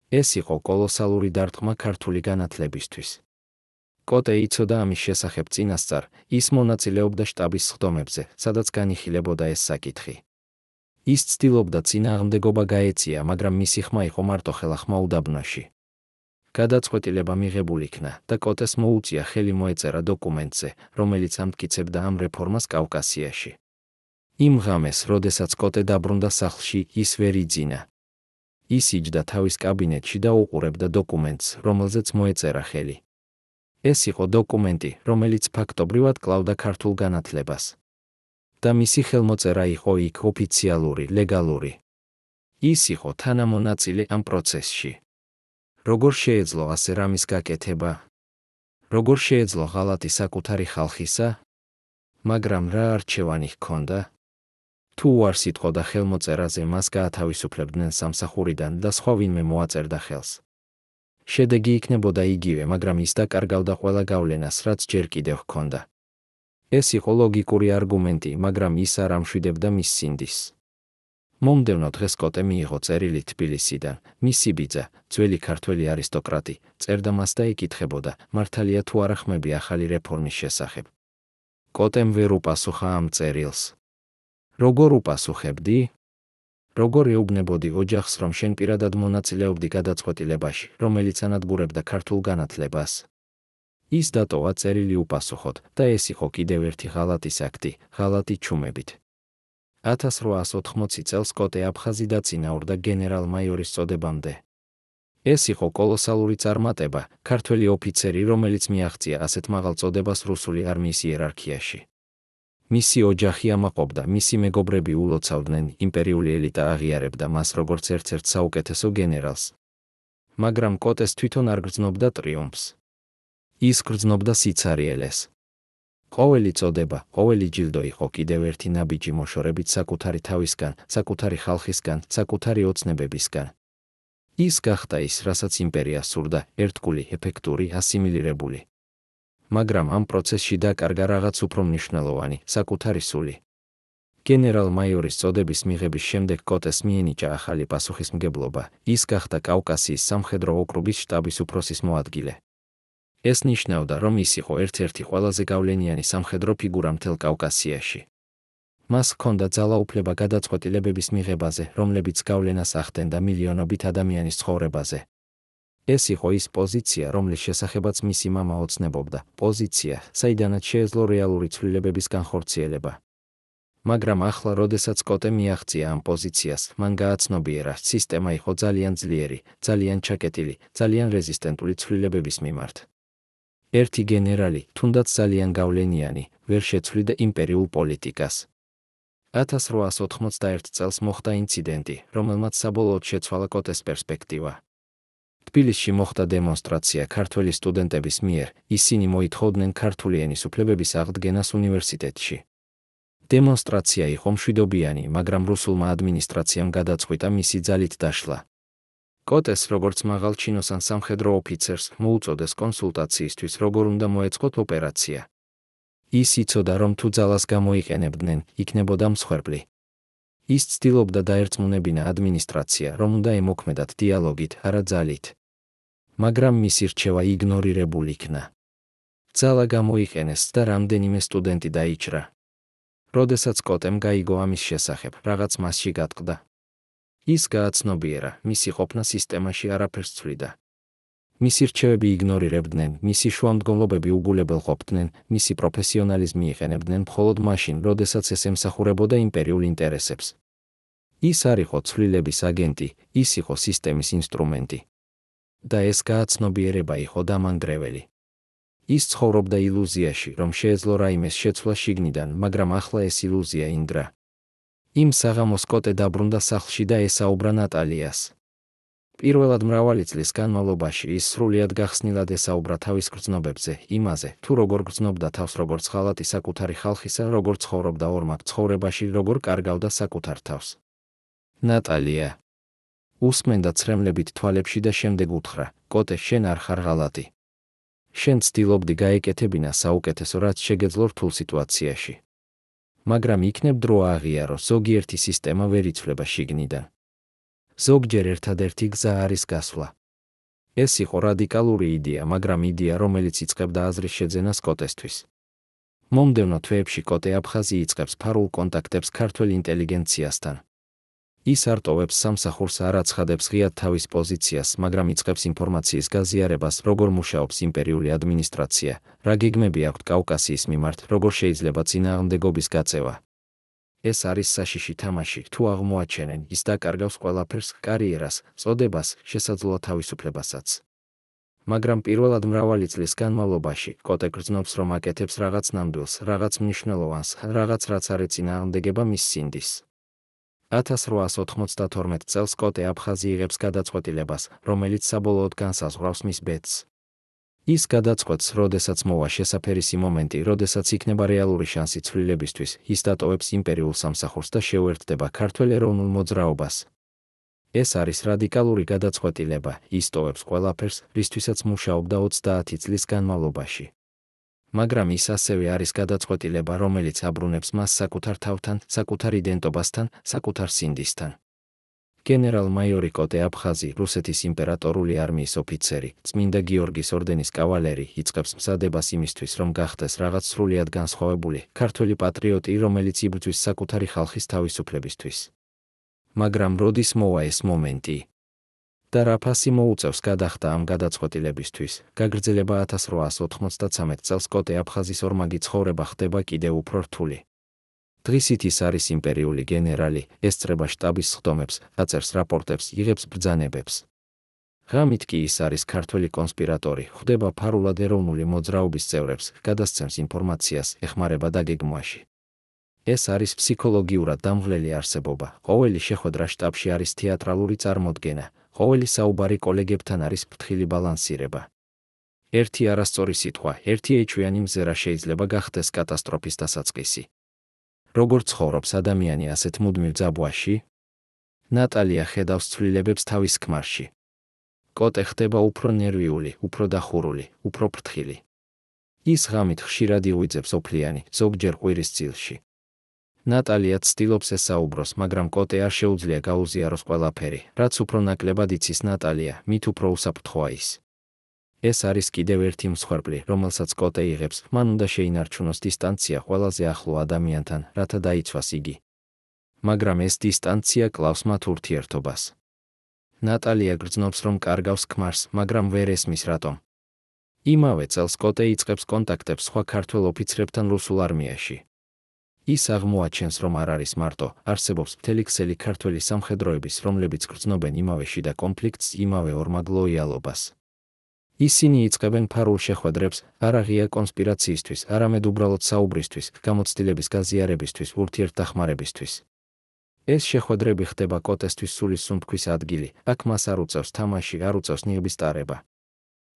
ეს იყო კოლოსალური დარტყმა ქართული განათლებისთვის. კოტე იცოდა ამის შესახებ წინასწარ, ის მონაწილეობდა შტაბის სხდომებზე, სადაც განიხილებოდა ეს საკითხი. ის ცდილობდა წინააღმდეგობა გაეწია, მაგრამ მისი ხმა იყო მარტოხელა ხმა უდაბნოში. გადაწყვეტილება მიღებულ იქნა და კოტეს მოუწია ხელი მოეწერა დოკუმენტზე, რომელიც ამტკიცებდა ამ რეფორმას კავკასიაში. იმ ღამეს, როდესაც კოტე დაბრუნდა სახლში, ის ვერ იძინა. ის იჯდა თავის კაბინეტში და უყურებდა დოკუმენტს, რომელზეც მოეწერა ხელი. ეს იყო დოკუმენტი, რომელიც ფაქტობრივად კლავდა ქართულ განათლებას. და მისი ხელმოწერა იყო იქ ოფიციალური, ლეგალური. ის იყო თანამონაწილე ამ პროცესში. როგორ შეეძლო ასე რამის გაკეთება? როგორ შეეძლო ღალატი საკუთარი ხალხისა? მაგრამ რა არჩევანი ჰქონდა? თუ უარს იტყოდა ხელმოწერაზე, მას გაათავისუფლებდნენ სამსახურიდან და სხვა ვინმე მოაწერდა ხელს. შედეგი იქნებოდა იგივე, მაგრამ ის დაკარგავდა ყველა გავლენას, რაც ჯერ კიდევ ჰქონდა. ეს იყო ლოგიკური არგუმენტი, მაგრამ ის არ ამშვიდებდა მის სინდისს. მომდევნო დღეს კოტე მიიღო წერილი თბილისიდან, მისი ბიძა, ძველი ქართველი არისტოკრატი, წერდა მას და ეკითხებოდა, მართალია თუ არა ხმები ახალი რეფორმის შესახებ. კოტემ ვერ უპასუხა ამ წერილს. როგორ უპასუხებდი? როგორ ეუბნებოდი ოჯახს, რომ შენ პირადად მონაწილეობდი გადაწყვეტილებაში, რომელიც ანადგურებდა ქართულ განათლებას? ის დატოვა წერილი უპასუხოდ და ეს იყო კიდევ ერთი ღალატის აქტი, ღალატი ჩუმებით. 1880 წელს კოტე აფხაზი დაწინაურდა გენერალ-მაიორის წოდებამდე. ეს იყო კოლოსალური წარმატება, ქართველი ოფიცერი, რომელიც მიაღწია ასეთ მაღალ წოდებას რუსული არმიის იერარქიაში. მისი ოჯახი ამაყობდა, მისი მეგობრები ულოცავდნენ, იმპერიული ელიტა აღიარებდა მას როგორც ერთ-ერთ საუკეთესო გენერალს. მაგრამ კოტეს თვითონ არ გრძნობდა ტრიუმფს. ის გრძნობდა სიცარიელეს. ყოველი წოდება, ყოველი ჯილდო იყო კიდევ ერთი ნაბიჯი მოშორებით საკუთარი თავისგან, საკუთარი ხალხისგან, საკუთარი ოცნებებისგან. ის გახდა ის, რასაც იმპერია სურდა, ერთგული, ეფექტური, ასიმილირებული. მაგრამ ამ პროცესში დაკარგა რაღაც უფრო მნიშვნელოვანი, საკუთარი სული. გენერალ-მაიორის წოდების მიღების შემდეგ კოტეს მიენიჭა ახალი პასუხისმგებლობა, ის გახდა კავკასიის სამხედრო ოკრუგის შტაბის უფროსის მოადგილე. ეს ნიშნავდა, რომ ის იყო ერთ-ერთი ყველაზე გავლენიანი სამხედრო ფიგურა მთელ კავკასიაში. მას ჰქონდა ძალაუფლება გადაწყვეტილებების მიღებაზე, რომლებიც გავლენას ახდენდა მილიონობით ადამიანის ცხოვრებაზე. ეს იყო ის პოზიცია, რომლის შესახებაც მისი მამა ოცნებობდა, პოზიცია, საიდანაც შეეძლო რეალური ცვლილებების განხორციელება. მაგრამ ახლა, როდესაც კოტე მიაღწია ამ პოზიციას, მან გააცნობიერა, სისტემა იყო ძალიან ძლიერი, ძალიან ჩაკეტილი, ძალიან რეზისტენტული ცვლილებების მიმართ. ერთი გენერალი, თუნდაც ძალიან გავლენიანი, ვერ შეცვლიდა იმპერიულ პოლიტიკას. 1891 წელს მოხდა ინციდენტი, რომელმაც საბოლოოდ შეცვალა კოტეს პერსპექტივა. თბილისში მოხდა დემონსტრაცია ქართველი სტუდენტების მიერ, ისინი მოითხოვდნენ ქართული ენის უფლებების აღდგენას უნივერსიტეტში. დემონსტრაცია იყო მშვიდობიანი, მაგრამ რუსულმა ადმინისტრაციამ გადაწყვიტა მისი ძალით დაშლა. კოტეს, როგორც მაღალჩინოს ან სამხედრო ოფიცერს, მოუწოდეს კონსულტაციისთვის, როგორ უნდა მოეწყოთ ოპერაცია. ის იცოდა, რომ თუ ძალას გამოიყენებდნენ, იქნებოდა მსხვერპლი. ის ცდილობდა დაერწმუნებინა ადმინისტრაცია, რომ უნდა ემოქმედათ დიალოგით, არა ძალით. მაგრამ მისი რჩევა იგნორირებულ იქნა. ძალა გამოიყენეს და რამდენიმე სტუდენტი დაიჭრა. როდესაც კოტემ გაიგო ამის შესახებ, რაღაც მასში გატყდა. ის გააცნობიერა, მისი ყოფნა სისტემაში არაფერს ცვლიდა. მისი რჩევები იგნორირებდნენ, მისი შუამდგომლობები უგულებელყოფდნენ, მისი პროფესიონალიზმი იყენებდნენ მხოლოდ მაშინ, როდესაც ეს ემსახურებოდა იმპერიულ ინტერესებს. ის არ იყო ცვლილების აგენტი, ის იყო სისტემის ინსტრუმენტი. და ეს გააცნობიერება იყო დამანგრეველი. ის ცხოვრობდა ილუზიაში, რომ შეეძლო რაიმეს შეცვლა შიგნიდან, მაგრამ ახლა ეს ილუზია ინგრა. იმ საღამოს კოტე დაბრუნდა სახლში და ესაუბრა ნატალიას. პირველად მრავალი წლის განმავლობაში ის სრულიად გახსნილად ესაუბრა თავის გრძნობებზე, იმაზე, თუ როგორ გრძნობდა თავს როგორც ხალატი საკუთარი ხალხისა, როგორ ცხოვრობდა ორმაგ ცხოვრებაში, როგორ კარგავდა საკუთარ თავს. ნატალია უსმენდა ცრემლებით თვალებში და შემდეგ უთხრა: კოტე, შენ არ ხარ ღალატი. შენ ცდილობდი გაეკეთებინა საუკეთესო, რაც შეგეძლო რთულ სიტუაციაში. მაგრამ იქნებ დრო აღიარო, ზოგიერთი სისტემა ვერ იცვლება შიგნიდან. ზოგჯერ ერთადერთი გზა არის გასვლა. ეს იყო რადიკალური იდეა, მაგრამ იდეა, რომელიც იწყებდა აზრის შეძენას კოტესთვის. მომდევნო თვეებში კოტე აფხაზი იწყებს ფარულ კონტაქტებს ქართველ ინტელიგენციასთან. ის არ ტოვებს სამსახურს, არ აცხადებს ღიად თავის პოზიციას, მაგრამ იწყებს ინფორმაციის გაზიარებას, როგორ მუშაობს იმპერიული ადმინისტრაცია, რა გეგმები აქვთ კავკასიის მიმართ, როგორ შეიძლება წინააღმდეგობის გაწევა. ეს არის საშიში თამაში, თუ აღმოაჩენენ, ის დაკარგავს ყველაფერს, კარიერას, წოდებას, შესაძლოა თავისუფლებასაც. მაგრამ პირველად მრავალი წლის განმავლობაში კოტე გრძნობს, რომ აკეთებს რაღაც ნამდვილს, რაღაც მნიშვნელოვანს, რაღაც რაც არ ეწინააღმდეგება მის სინდის. 1892 წელს კოტე აფხაზი იღებს გადაწყვეტილებას, რომელიც საბოლოოდ განსაზღვრავს მის ბედს. ის გადაწყვეტს, როდესაც მოვა შესაფერისი მომენტი, როდესაც იქნება რეალური შანსი ცვლილებისთვის, ის დატოვებს იმპერიულ სამსახურს და შეუერთდება ქართველ ეროვნულ მოძრაობას. ეს არის რადიკალური გადაწყვეტილება, ის ტოვებს ყველაფერს, რისთვისაც მუშაობდა 30 წლის განმავლობაში. მაგრამ ის ასევე არის გადაწყვეტილება, რომელიც აბრუნებს მას საკუთარ თავთან, საკუთარ იდენტობასთან, საკუთარ სინდისთან. გენერალ-მაიორი კოტე აფხაზი, რუსეთის იმპერატორული არმიის ოფიცერი, წმინდა გიორგის ორდენის კავალერი, იწყებს მზადებას იმისთვის, რომ გახდეს რაღაც სრულიად განსხვავებული, ქართველი პატრიოტი, რომელიც იბრძვის საკუთარი ხალხის თავისუფლებისთვის. მაგრამ როდის მოვა ეს მომენტი? და რა ფასი მოუწევს გადახდა ამ გადაწყვეტილებისთვის? გაგრძელება 1893 წელს კოტე აფხაზის ორმაგი ცხოვრება ხდება კიდევ უფრო რთული. დღისით ის არის იმპერიული გენერალი, ესწრება შტაბის სხდომებს, აწერს რაპორტებს, იღებს ბრძანებებს. ღამით კი ის არის ქართველი კონსპირატორი, ხვდება ფარულად ეროვნული მოძრაობის წევრებს, გადასცემს ინფორმაციას, ეხმარება დაგეგმვაში. ეს არის ფსიქოლოგიურად დამღლელი არსებობა. ყოველი შეხვედრა შტაბში არის თეატრალური წარმოდგენა, ყოველი საუბარი კოლეგებთან არის ფრთხილი ბალანსირება. ერთი არასწორი სიტყვა, ერთი ეჩვიანი მზერა შეიძლება გახდეს კატასტროფის დასაწყისი. როგორ ცხოვრობს ადამიანი ასეთ მუდმივ ძაბვაში? ნატალია ხედავს ცვლილებებს თავის ქმარში. კოტე ხდება უფრო ნერვიული, უფრო დახურული, უფრო ფრთხილი. ის ღამით ხშირად იღვიძებს ოფლიანი, ზოგჯერ ყვირის წილში. ნატალია ცდილობს ესაუბროს, მაგრამ კოტე არ შეუძლია გაუზიაროს ყველაფერი, რაც უფრო ნაკლებად იცის ნატალია, მით უფრო უსაფრთხოა ის. ეს არის კიდევ ერთი მსხვერპლი, რომელსაც კოტე იღებს, მან უნდა შეინარჩუნოს დისტანცია ყველაზე ახლო ადამიანთან, რათა დაიცვას იგი. მაგრამ ეს დისტანცია კლავს მათ ურთიერთობას. ნატალია გრძნობს, რომ კარგავს ქმარს, მაგრამ ვერ ესმის რატომ. იმავე წელს კოტე იწყებს კონტაქტებს სხვა ქართველ ოფიცრებთან რუსულ არმიაში. ის აღმოაჩენს, რომ არ არის მარტო, არსებობს მთელი ქსელი ქართველი სამხედროების, რომლებიც გრძნობენ იმავე შიდა კონფლიქტს, იმავე ორმაგ ლოიალობას. ისინი იწყებენ ფარულ შეხვედრებს, არა ღია კონსპირაციისთვის, არამედ უბრალოდ საუბრისთვის, გამოცდილების გაზიარებისთვის, ურთიერთდახმარებისთვის. ეს შეხვედრები ხდება კოტესთვის სულისუნთქვის ადგილი, აქ მას არ უწევს თამაში, არ უწევს ნიღბის ტარება.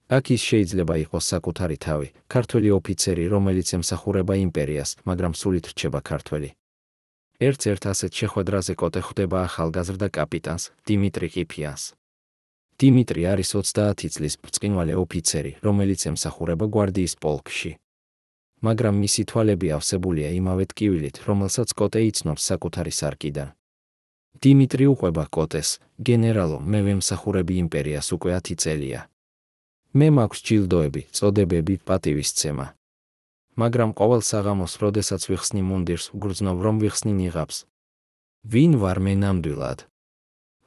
აქ ის შეიძლება იყოს საკუთარი თავი, ქართველი ოფიცერი, რომელიც ემსახურება იმპერიას, მაგრამ სულით რჩება ქართველი. ერთ-ერთ ასეთ შეხვედრაზე კოტე ხვდება ახალგაზრდა კაპიტანს, დიმიტრი ყიფიანს. დიმიტრი არის 30 წლის ბრწყინვალე ოფიცერი, რომელიც ემსახურება გვარდიის პოლკში. მაგრამ მისი თვალები ავსებულია იმავე ტკივილით, რომელსაც კოტე იცნობს საკუთარი სარკიდან. დიმიტრი უყვება კოტეს: გენერალო, მე ვემსახურები იმპერიას უკვე 10 წელია. მე მაქვს ჯილდოები, წოდებები, პატივისცემა. მაგრამ ყოველ საღამოს, როდესაც ვიხსნი მუნდირს, ვგრძნობ, რომ ვიხსნი ნიღაბს. ვინ ვარ მე ნამდვილად?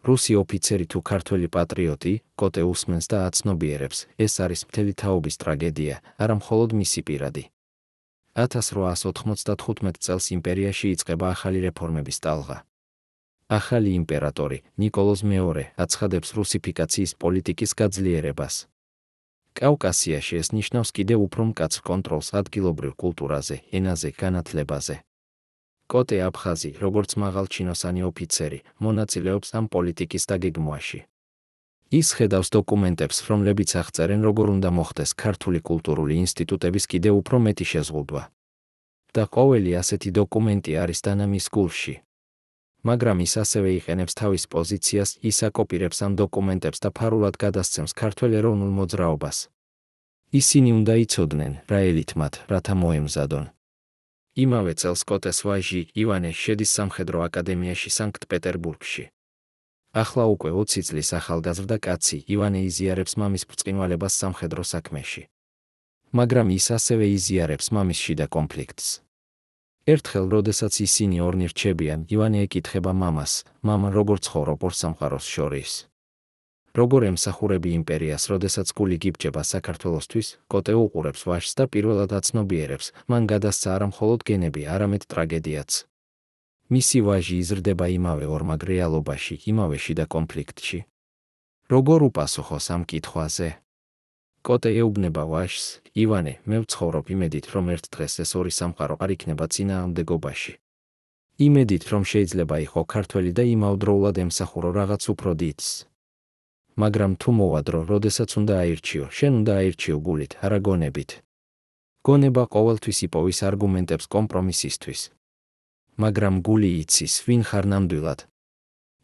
რუსი ოფიცერი თუ ქართველი პატრიოტი? კოტე უსმენს და აცნობიერებს, ეს არის მთელი თაობის ტრაგედია, არა მხოლოდ მისი პირადი. 1895 წელს იმპერიაში იწყება ახალი რეფორმების ტალღა. ახალი იმპერატორი, ნიკოლოზ მეორე, აცხადებს რუსიფიკაციის პოლიტიკის გაძლიერებას. კავკასიაში ეს ნიშნავს კიდევ უფრო მკაცრ კონტროლს ადგილობრივ კულტურაზე, ენაზე, განათლებაზე. კოტე აფხაზი, როგორც მაღალჩინოსანი ოფიცერი, მონაწილეობს ამ პოლიტიკის დაგეგმვაში. ის ხედავს დოკუმენტებს, რომლებიც აღწერენ, როგორ უნდა მოხდეს ქართული კულტურული ინსტიტუტების კიდევ უფრო მეტი შეზღუდვა. და ყოველი ასეთი დოკუმენტი არის დანა მის გულში. მაგრამ ის ასევე იყენებს თავის პოზიციას, ის აკოპირებს ამ დოკუმენტებს და ფარულად გადასცემს ქართველ ეროვნულ მოძრაობას. ისინი უნდა იცოდნენ, რა ელით მათ, რათა მოემზადონ. იმავე წელს კოტეს ვაჟი, ივანე, შედის სამხედრო აკადემიაში სანქტ-პეტერბურგში. ახლა უკვე 20 წლის ახალგაზრდა კაცი, ივანე იზიარებს მამის ბრწყინვალებას სამხედრო საქმეში. მაგრამ ის ასევე იზიარებს მამის შიდა კონფლიქტს. ერთხელ, როდესაც ისინი ორნი რჩებიან, ივანე ეკითხება მამას, მამა, როგორ ცხოვრობ ორ სამყაროს შორის? როგორ ემსახურები იმპერიას, როდესაც გული გიბჭება საქართველოსთვის? კოტე უყურებს ვაჟს და პირველად აცნობიერებს, მან გადასცა არა მხოლოდ გენები, არამედ ტრაგედიაც. მისი ვაჟი იზრდება იმავე ორმაგ რეალობაში, იმავე შიდა კონფლიქტში. როგორ უპასუხოს ამ კითხვაზე? კოტე ეუბნება ვაჟს, ივანე, მე ვცხოვრობ იმედით, რომ ერთ დღეს ეს ორი სამყარო არ იქნება წინააღმდეგობაში. იმედით, რომ შეიძლება იყო ქართველი და იმავდროულად ემსახურო რაღაც უფრო დიდს. მაგრამ თუ მოვადრო, როდესაც უნდა აირჩიო, შენ უნდა აირჩიო გულით, არა გონებით. გონება ყოველთვის იპოვის არგუმენტებს კომპრომისისთვის. მაგრამ გული იცის, ვინ ხარ ნამდვილად.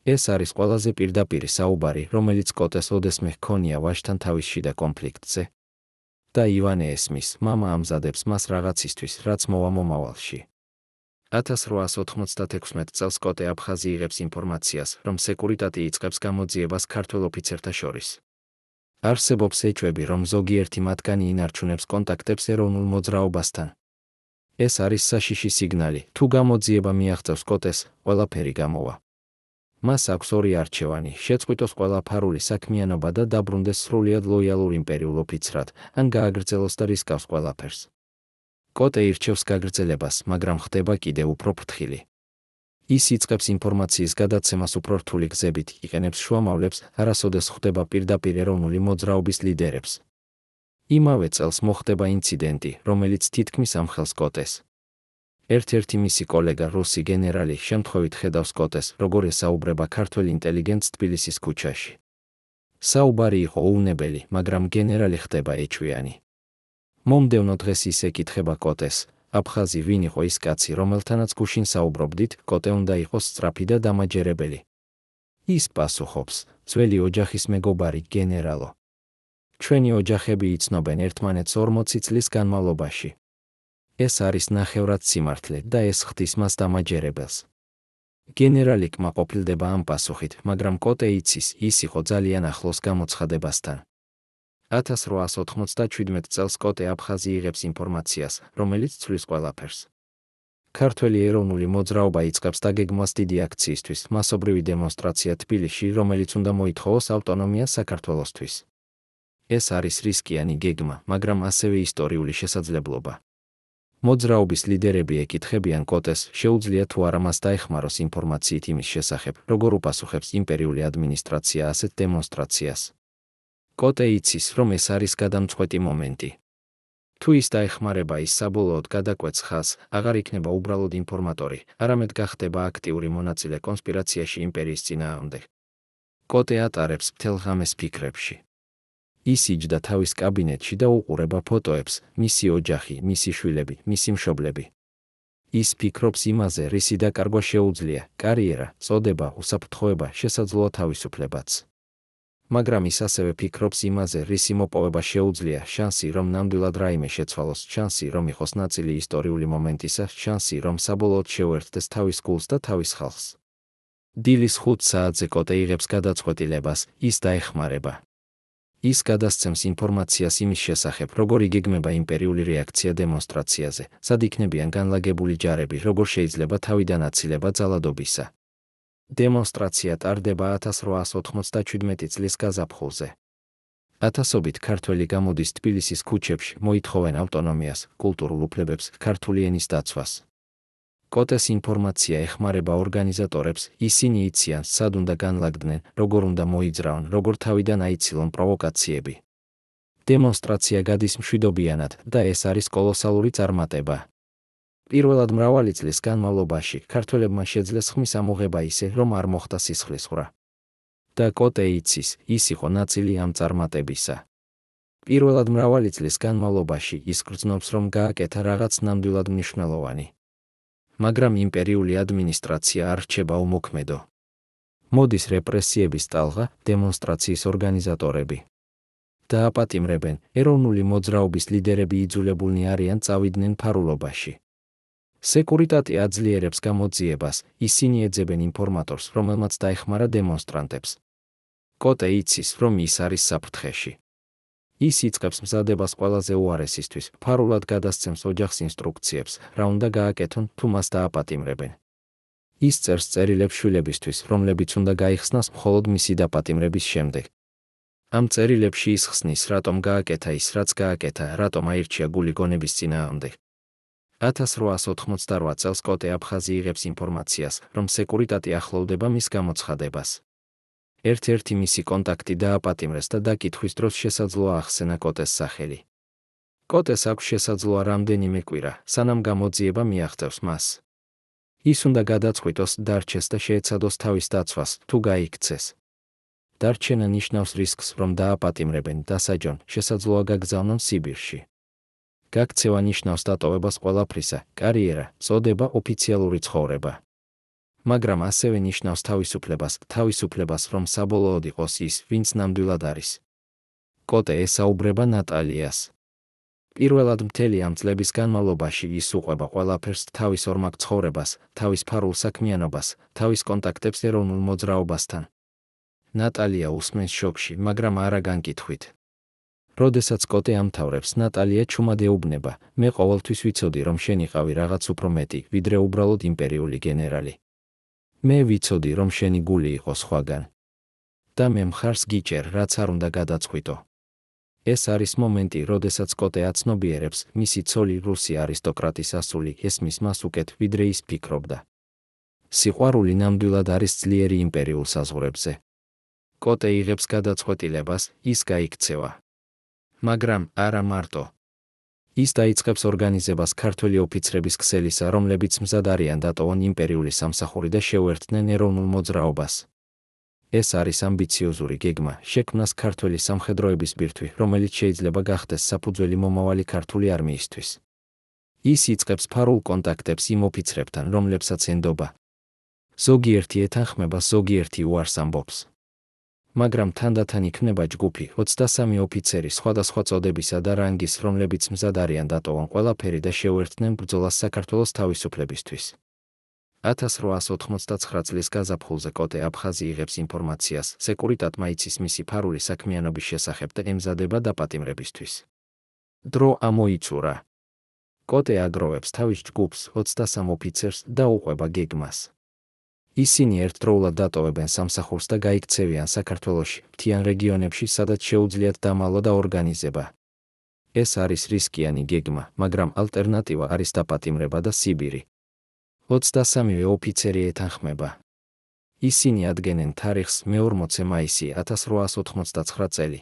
ეს არის ყველაზე პირდაპირი საუბარი, რომელიც კოტეს ოდესმე ჰქონია ვაჟთან თავის შიდა კონფლიქტზე. და ივანე ესმის, მამა ამზადებს მას რაღაცისთვის, რაც მოვა მომავალში. 1896 წელს კოტე აფხაზი იღებს ინფორმაციას, რომ სეკურიტატი იწყებს გამოძიებას ქართველ ოფიცერთა შორის. არსებობს ეჭვები, რომ ზოგიერთი მათგანი ინარჩუნებს კონტაქტებს ეროვნულ მოძრაობასთან. ეს არის საშიში სიგნალი, თუ გამოძიება მიაღწევს კოტეს, ყველაფერი გამოვა. მას აქვს ორი არჩევანი, შეწყვიტოს ყველაფარული საქმიანობა და დაბრუნდეს სრულიად ლოიალურ იმპერიულ ოფიცრად, ან გააგრძელოს და რისკავს ყველაფერს. კოტე ირჩევს გაგრძელებას, მაგრამ ხდება კიდევ უფრო ფრთხილი. ის იწყებს ინფორმაციის გადაცემას უფრო რთული გზებით, იყენებს შუამავლებს, არასოდეს ხვდება პირდაპირ ეროვნული მოძრაობის ლიდერებს. იმავე წელს მოხდება ინციდენტი, რომელიც თითქმის ამხელს კოტეს. ერთ-ერთი მისი კოლეგა, რუსი გენერალი, შემთხვევით ხედავს კოტეს, როგორ ესაუბრება ქართველ ინტელიგენტს თბილისის ქუჩაში. საუბარი იყო უვნებელი, მაგრამ გენერალი ხდება ეჭვიანი. მომდევნო დღეს ის ეკითხება კოტეს, აფხაზი, ვინ იყო ის კაცი, რომელთანაც გუშინ საუბრობდით? კოტე უნდა იყოს სწრაფი და დამაჯერებელი. ის პასუხობს, ძველი ოჯახის მეგობარი, გენერალო. ჩვენი ოჯახები იცნობენ ერთმანეთს 40 წლის განმავლობაში. ეს არის ნახევრად სიმართლე და ეს ხდის მას დამაჯერებელს. გენერალი კმაყოფილდება ამ პასუხით, მაგრამ კოტე იცის, ის იყო ძალიან ახლოს გამოცხადებასთან. 1897 წელს კოტე აფხაზი იღებს ინფორმაციას, რომელიც ცვლის ყველაფერს. ქართველი ეროვნული მოძრაობა იწყებს დაგეგმვას დიდი აქციისთვის, მასობრივი დემონსტრაცია თბილისში, რომელიც უნდა მოითხოვოს ავტონომია საქართველოსთვის. ეს არის რისკიანი გეგმა, მაგრამ ასევე ისტორიული შესაძლებლობა. მოძრაობის ლიდერები ეკითხებიან კოტეს, შეუძლია თუ არა მას დაეხმაროს ინფორმაციით იმის შესახებ, როგორ უპასუხებს იმპერიული ადმინისტრაცია ასეთ დემონსტრაციას. კოტე იცის, რომ ეს არის გადამწყვეტი მომენტი. თუ ის დაეხმარება, ის საბოლოოდ გადაკვეთს ხაზს, აღარ იქნება უბრალოდ ინფორმატორი, არამედ გახდება აქტიური მონაწილე კონსპირაციაში იმპერიის წინააღმდეგ. კოტე ატარებს მთელ ღამეს ფიქრებში. ის იჯდა თავის კაბინეტში და უყურება ფოტოებს, მისი ოჯახი, მისი შვილები, მისი მშობლები. ის ფიქრობს იმაზე, რისი დაკარგვა შეუძლია, კარიერა, წოდება, უსაფრთხოება, შესაძლოა თავისუფლებაც. მაგრამ ის ასევე ფიქრობს იმაზე, რისი მოპოვება შეუძლია, შანსი, რომ ნამდვილად რაიმე შეცვალოს, შანსი, რომ იყოს ნაწილი ისტორიული მომენტისა, შანსი, რომ საბოლოოდ შეუერთდეს თავის გულს და თავის ხალხს. დილის 5 საათზე კოტე იღებს გადაწყვეტილებას, ის დაეხმარება. ის გადასცემს ინფორმაციას იმის შესახებ, როგორ იგეგმება იმპერიული რეაქცია დემონსტრაციაზე, სად იქნებიან განლაგებული ჯარები, როგორ შეიძლება თავიდან აცილება ძალადობისა. დემონსტრაცია ტარდება 1897 წლის გაზაფხულზე. ათასობით ქართველი გამოდის თბილისის ქუჩებში, მოითხოვენ ავტონომიას, კულტურულ უფლებებს, ქართული ენის დაცვას. კოტეს ინფორმაცია ეხმარება ორგანიზატორებს, ისინი იციან, სად უნდა განლაგდნენ, როგორ უნდა მოიძრაონ, როგორ თავიდან აიცილონ პროვოკაციები. დემონსტრაცია გადის მშვიდობიანად და ეს არის კოლოსალური წარმატება. პირველად მრავალი წლის განმავლობაში ქართველებმა შეძლეს ხმის ამოღება ისე, რომ არ მოხდა სისხლისღვრა. და კოტე იცის, ის იყო ნაწილი ამ წარმატებისა. პირველად მრავალი წლის განმავლობაში ის გრძნობს, რომ გააკეთა რაღაც ნამდვილად მნიშვნელოვანი. მაგრამ იმპერიული ადმინისტრაცია არ რჩება უმოქმედო. მოდის რეპრესიების ტალღა, დემონსტრაციის ორგანიზატორები. დააპატიმრებენ, ეროვნული მოძრაობის ლიდერები იძულებულნი არიან წავიდნენ ფარულობაში. სეკურიტატი აძლიერებს გამოძიებას, ისინი ეძებენ ინფორმატორს, რომელმაც დაეხმარა დემონსტრანტებს. კოტე იცის, რომ ის არის საფრთხეში. ის იწყებს მზადებას ყველაზე უარესისთვის, ფარულად გადასცემს ოჯახს ინსტრუქციებს, რა უნდა გააკეთონ, თუ მას დააპატიმრებენ. ის წერს წერილებს შვილებისთვის, რომლებიც უნდა გაიხსნას მხოლოდ მისი დაპატიმრების შემდეგ. ამ წერილებში ის ხსნის, რატომ გააკეთა ის, რაც გააკეთა, რატომ აირჩია გული გონების წინააღმდეგ. 1888 წელს კოტე აფხაზი იღებს ინფორმაციას, რომ სეკურიტატი ახლოვდება მის გამოცხადებას. ერთ-ერთი მისი კონტაქტი დააპატიმრეს და დაკითხვის დროს შესაძლოა ახსენა კოტეს სახელი. კოტეს აქვს შესაძლოა რამდენიმე კვირა, სანამ გამოძიება მიაღწევს მას. ის უნდა გადაწყვიტოს, დარჩეს და შეეცადოს თავის დაცვას, თუ გაიქცეს. დარჩენა ნიშნავს რისკს, რომ დააპატიმრებენ, დასაჯონ, შესაძლოა გაგზავნონ სიბირში. გაქცევა ნიშნავს დატოვებას ყველაფრისა, კარიერა, წოდება, ოფიციალური ცხოვრება. მაგრამ ასევე ნიშნავს თავისუფლებას, რომ საბოლოოდ იყოს ის, ვინც ნამდვილად არის. კოტე ესაუბრება ნატალიას. პირველად მთელი ამ წლების განმავლობაში ის უყვება ყველაფერს, თავის ორმაგ ცხოვრებას, თავის ფარულ საქმიანობას, თავის კონტაქტებს ეროვნულ მოძრაობასთან. ნატალია უსმენს შოკში, მაგრამ არა განკითხვით. როდესაც კოტე ამთავრებს, ნატალია ჩუმად ეუბნება, მე ყოველთვის ვიცოდი, რომ შენ იყავი რაღაც უფრო მეტი, ვიდრე უბრალოდ იმპერიული გენერალი. მე ვიცოდი, რომ შენი გული იყო სხვაგან. და მე მხარს გიჭერ, რაც არ უნდა გადაწყვიტო. ეს არის მომენტი, როდესაც კოტე აცნობიერებს, მისი ცოლი რუსი არისტოკრატის ასული ესმის მას უკეთ, ვიდრე ის ფიქრობდა. სიყვარული ნამდვილად არის ძლიერი იმპერიულ საზღვრებზე. კოტე იღებს გადაწყვეტილებას, ის გაიქცევა. მაგრამ არა მარტო. ის დაიწყებს ორგანიზებას ქართველი ოფიცრების ქსელისა, რომლებიც მზად არიან დატოვონ იმპერიული სამსახური და შეუერთდნენ ეროვნულ მოძრაობას. ეს არის ამბიციოზური გეგმა, შექმნას ქართველი სამხედროების ბირთვი, რომელიც შეიძლება გახდეს საფუძველი მომავალი ქართული არმიისთვის. ის იწყებს ფარულ კონტაქტებს იმ ოფიცრებთან, რომლებსაც ენდობა. ზოგიერთი ეთანხმება, ზოგიერთი უარს ამბობს. მაგრამ თანდათან იქნება ჯგუფი, 23 ოფიცერი სხვადასხვა წოდებისა და რანგის, რომლებიც მზად არიან დატოვონ ყველაფერი და შეუერთდნენ ბრძოლას საქართველოს თავისუფლებისთვის. 1889 წლის გაზაფხულზე კოტე აფხაზი იღებს ინფორმაციას, სეკურიტატმა იცის მისი ფარული საქმიანობის შესახებ და ემზადება დაპატიმრებისთვის. დრო ამოიწურა. კოტე აგროვებს თავის ჯგუფს, 23 ოფიცერს და უყვება გეგმას. ისინი ერთდროულად დატოვებენ სამსახურს და გაიქცევიან საქართველოში, მთიან რეგიონებში, სადაც შეუძლიათ დამალვა და ორგანიზება. ეს არის რისკიანი გეგმა, მაგრამ ალტერნატივა არის დაპატიმრება და სიბირი. 23 ოფიცერი ეთანხმება. ისინი ადგენენ თარიღს 40 მაისი 1889 წელი.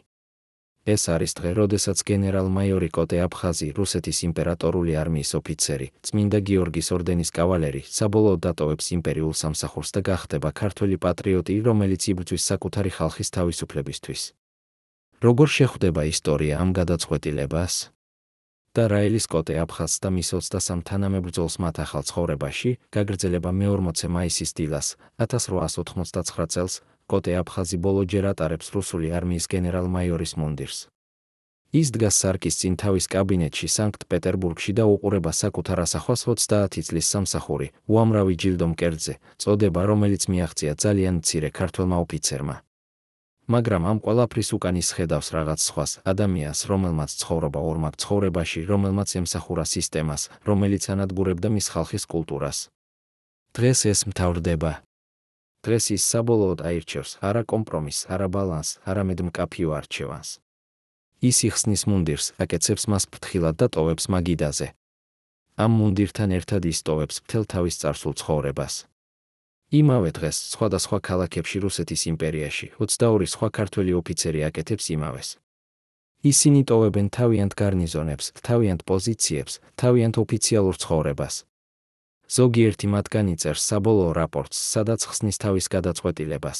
ეს არის დღე, როდესაც გენერალ-მაიორი კოტე აფხაზი, რუსეთის იმპერატორული არმიის ოფიცერი, წმინდა გიორგის ორდენის კავალერი, საბოლოოდ დატოვებს იმპერიულ სამსახურს და გახდება ქართველი პატრიოტი, რომელიც იბრძვის საკუთარი ხალხის თავისუფლებისთვის. როგორ შეხვდება ისტორია ამ გადაწყვეტილებას? და რა ელის კოტე აფხაზს და მის 23 თანამებრძოლს მათ ახალ ცხოვრებაში, გაგრძელება მე-40 მაისის დილას, 1889 წელს, კოტე აფხაზი ბოლოჯერ ატარებს რუსული არმიის გენერალ-მაიორის მუნდირს. ის დგას სარკის წინ თავის კაბინეტში სანქტ-პეტერბურგში და უყურება საკუთარ ასახვას 30 წლის სამსახური, უამრავი ჯილდო მკერდზე, წოდება, რომელიც მიაღწია ძალიან მცირე ქართველმა ოფიცერმა. მაგრამ ამ ყველაფრის უკან ის ხედავს რაღაც სხვას, ადამიანს, რომელმაც ცხოვრობა ორმაგ ცხოვრებაში, რომელმაც ემსახურა სისტემას, რომელიც ანადგურებდა მის ხალხის კულტურას. დღეს ეს მთავრდება. დღეს ის საბოლოოდ აირჩევს არა კომპრომისს, არა ბალანსს, არამედ მკაფიო არჩევანს. ის იხსნის მუნდირს, აკეცებს მას ფრთხილად და ტოვებს მაგიდაზე. ამ მუნდირთან ერთად ის ტოვებს მთელ თავის წარსულ ცხოვრებას. იმავე დღეს, სხვადასხვა ქალაქებში რუსეთის იმპერიაში, 22 სხვა ქართველი ოფიცერი აკეთებს იმავეს. ისინი ტოვებენ თავიანთ გარნიზონებს, თავიანთ პოზიციებს, თავიანთ ოფიციალურ ცხოვრებას. ზოგიერთი მათგანი წერს საბოლოო რაპორტს, სადაც ხსნის თავის გადაწყვეტილებას.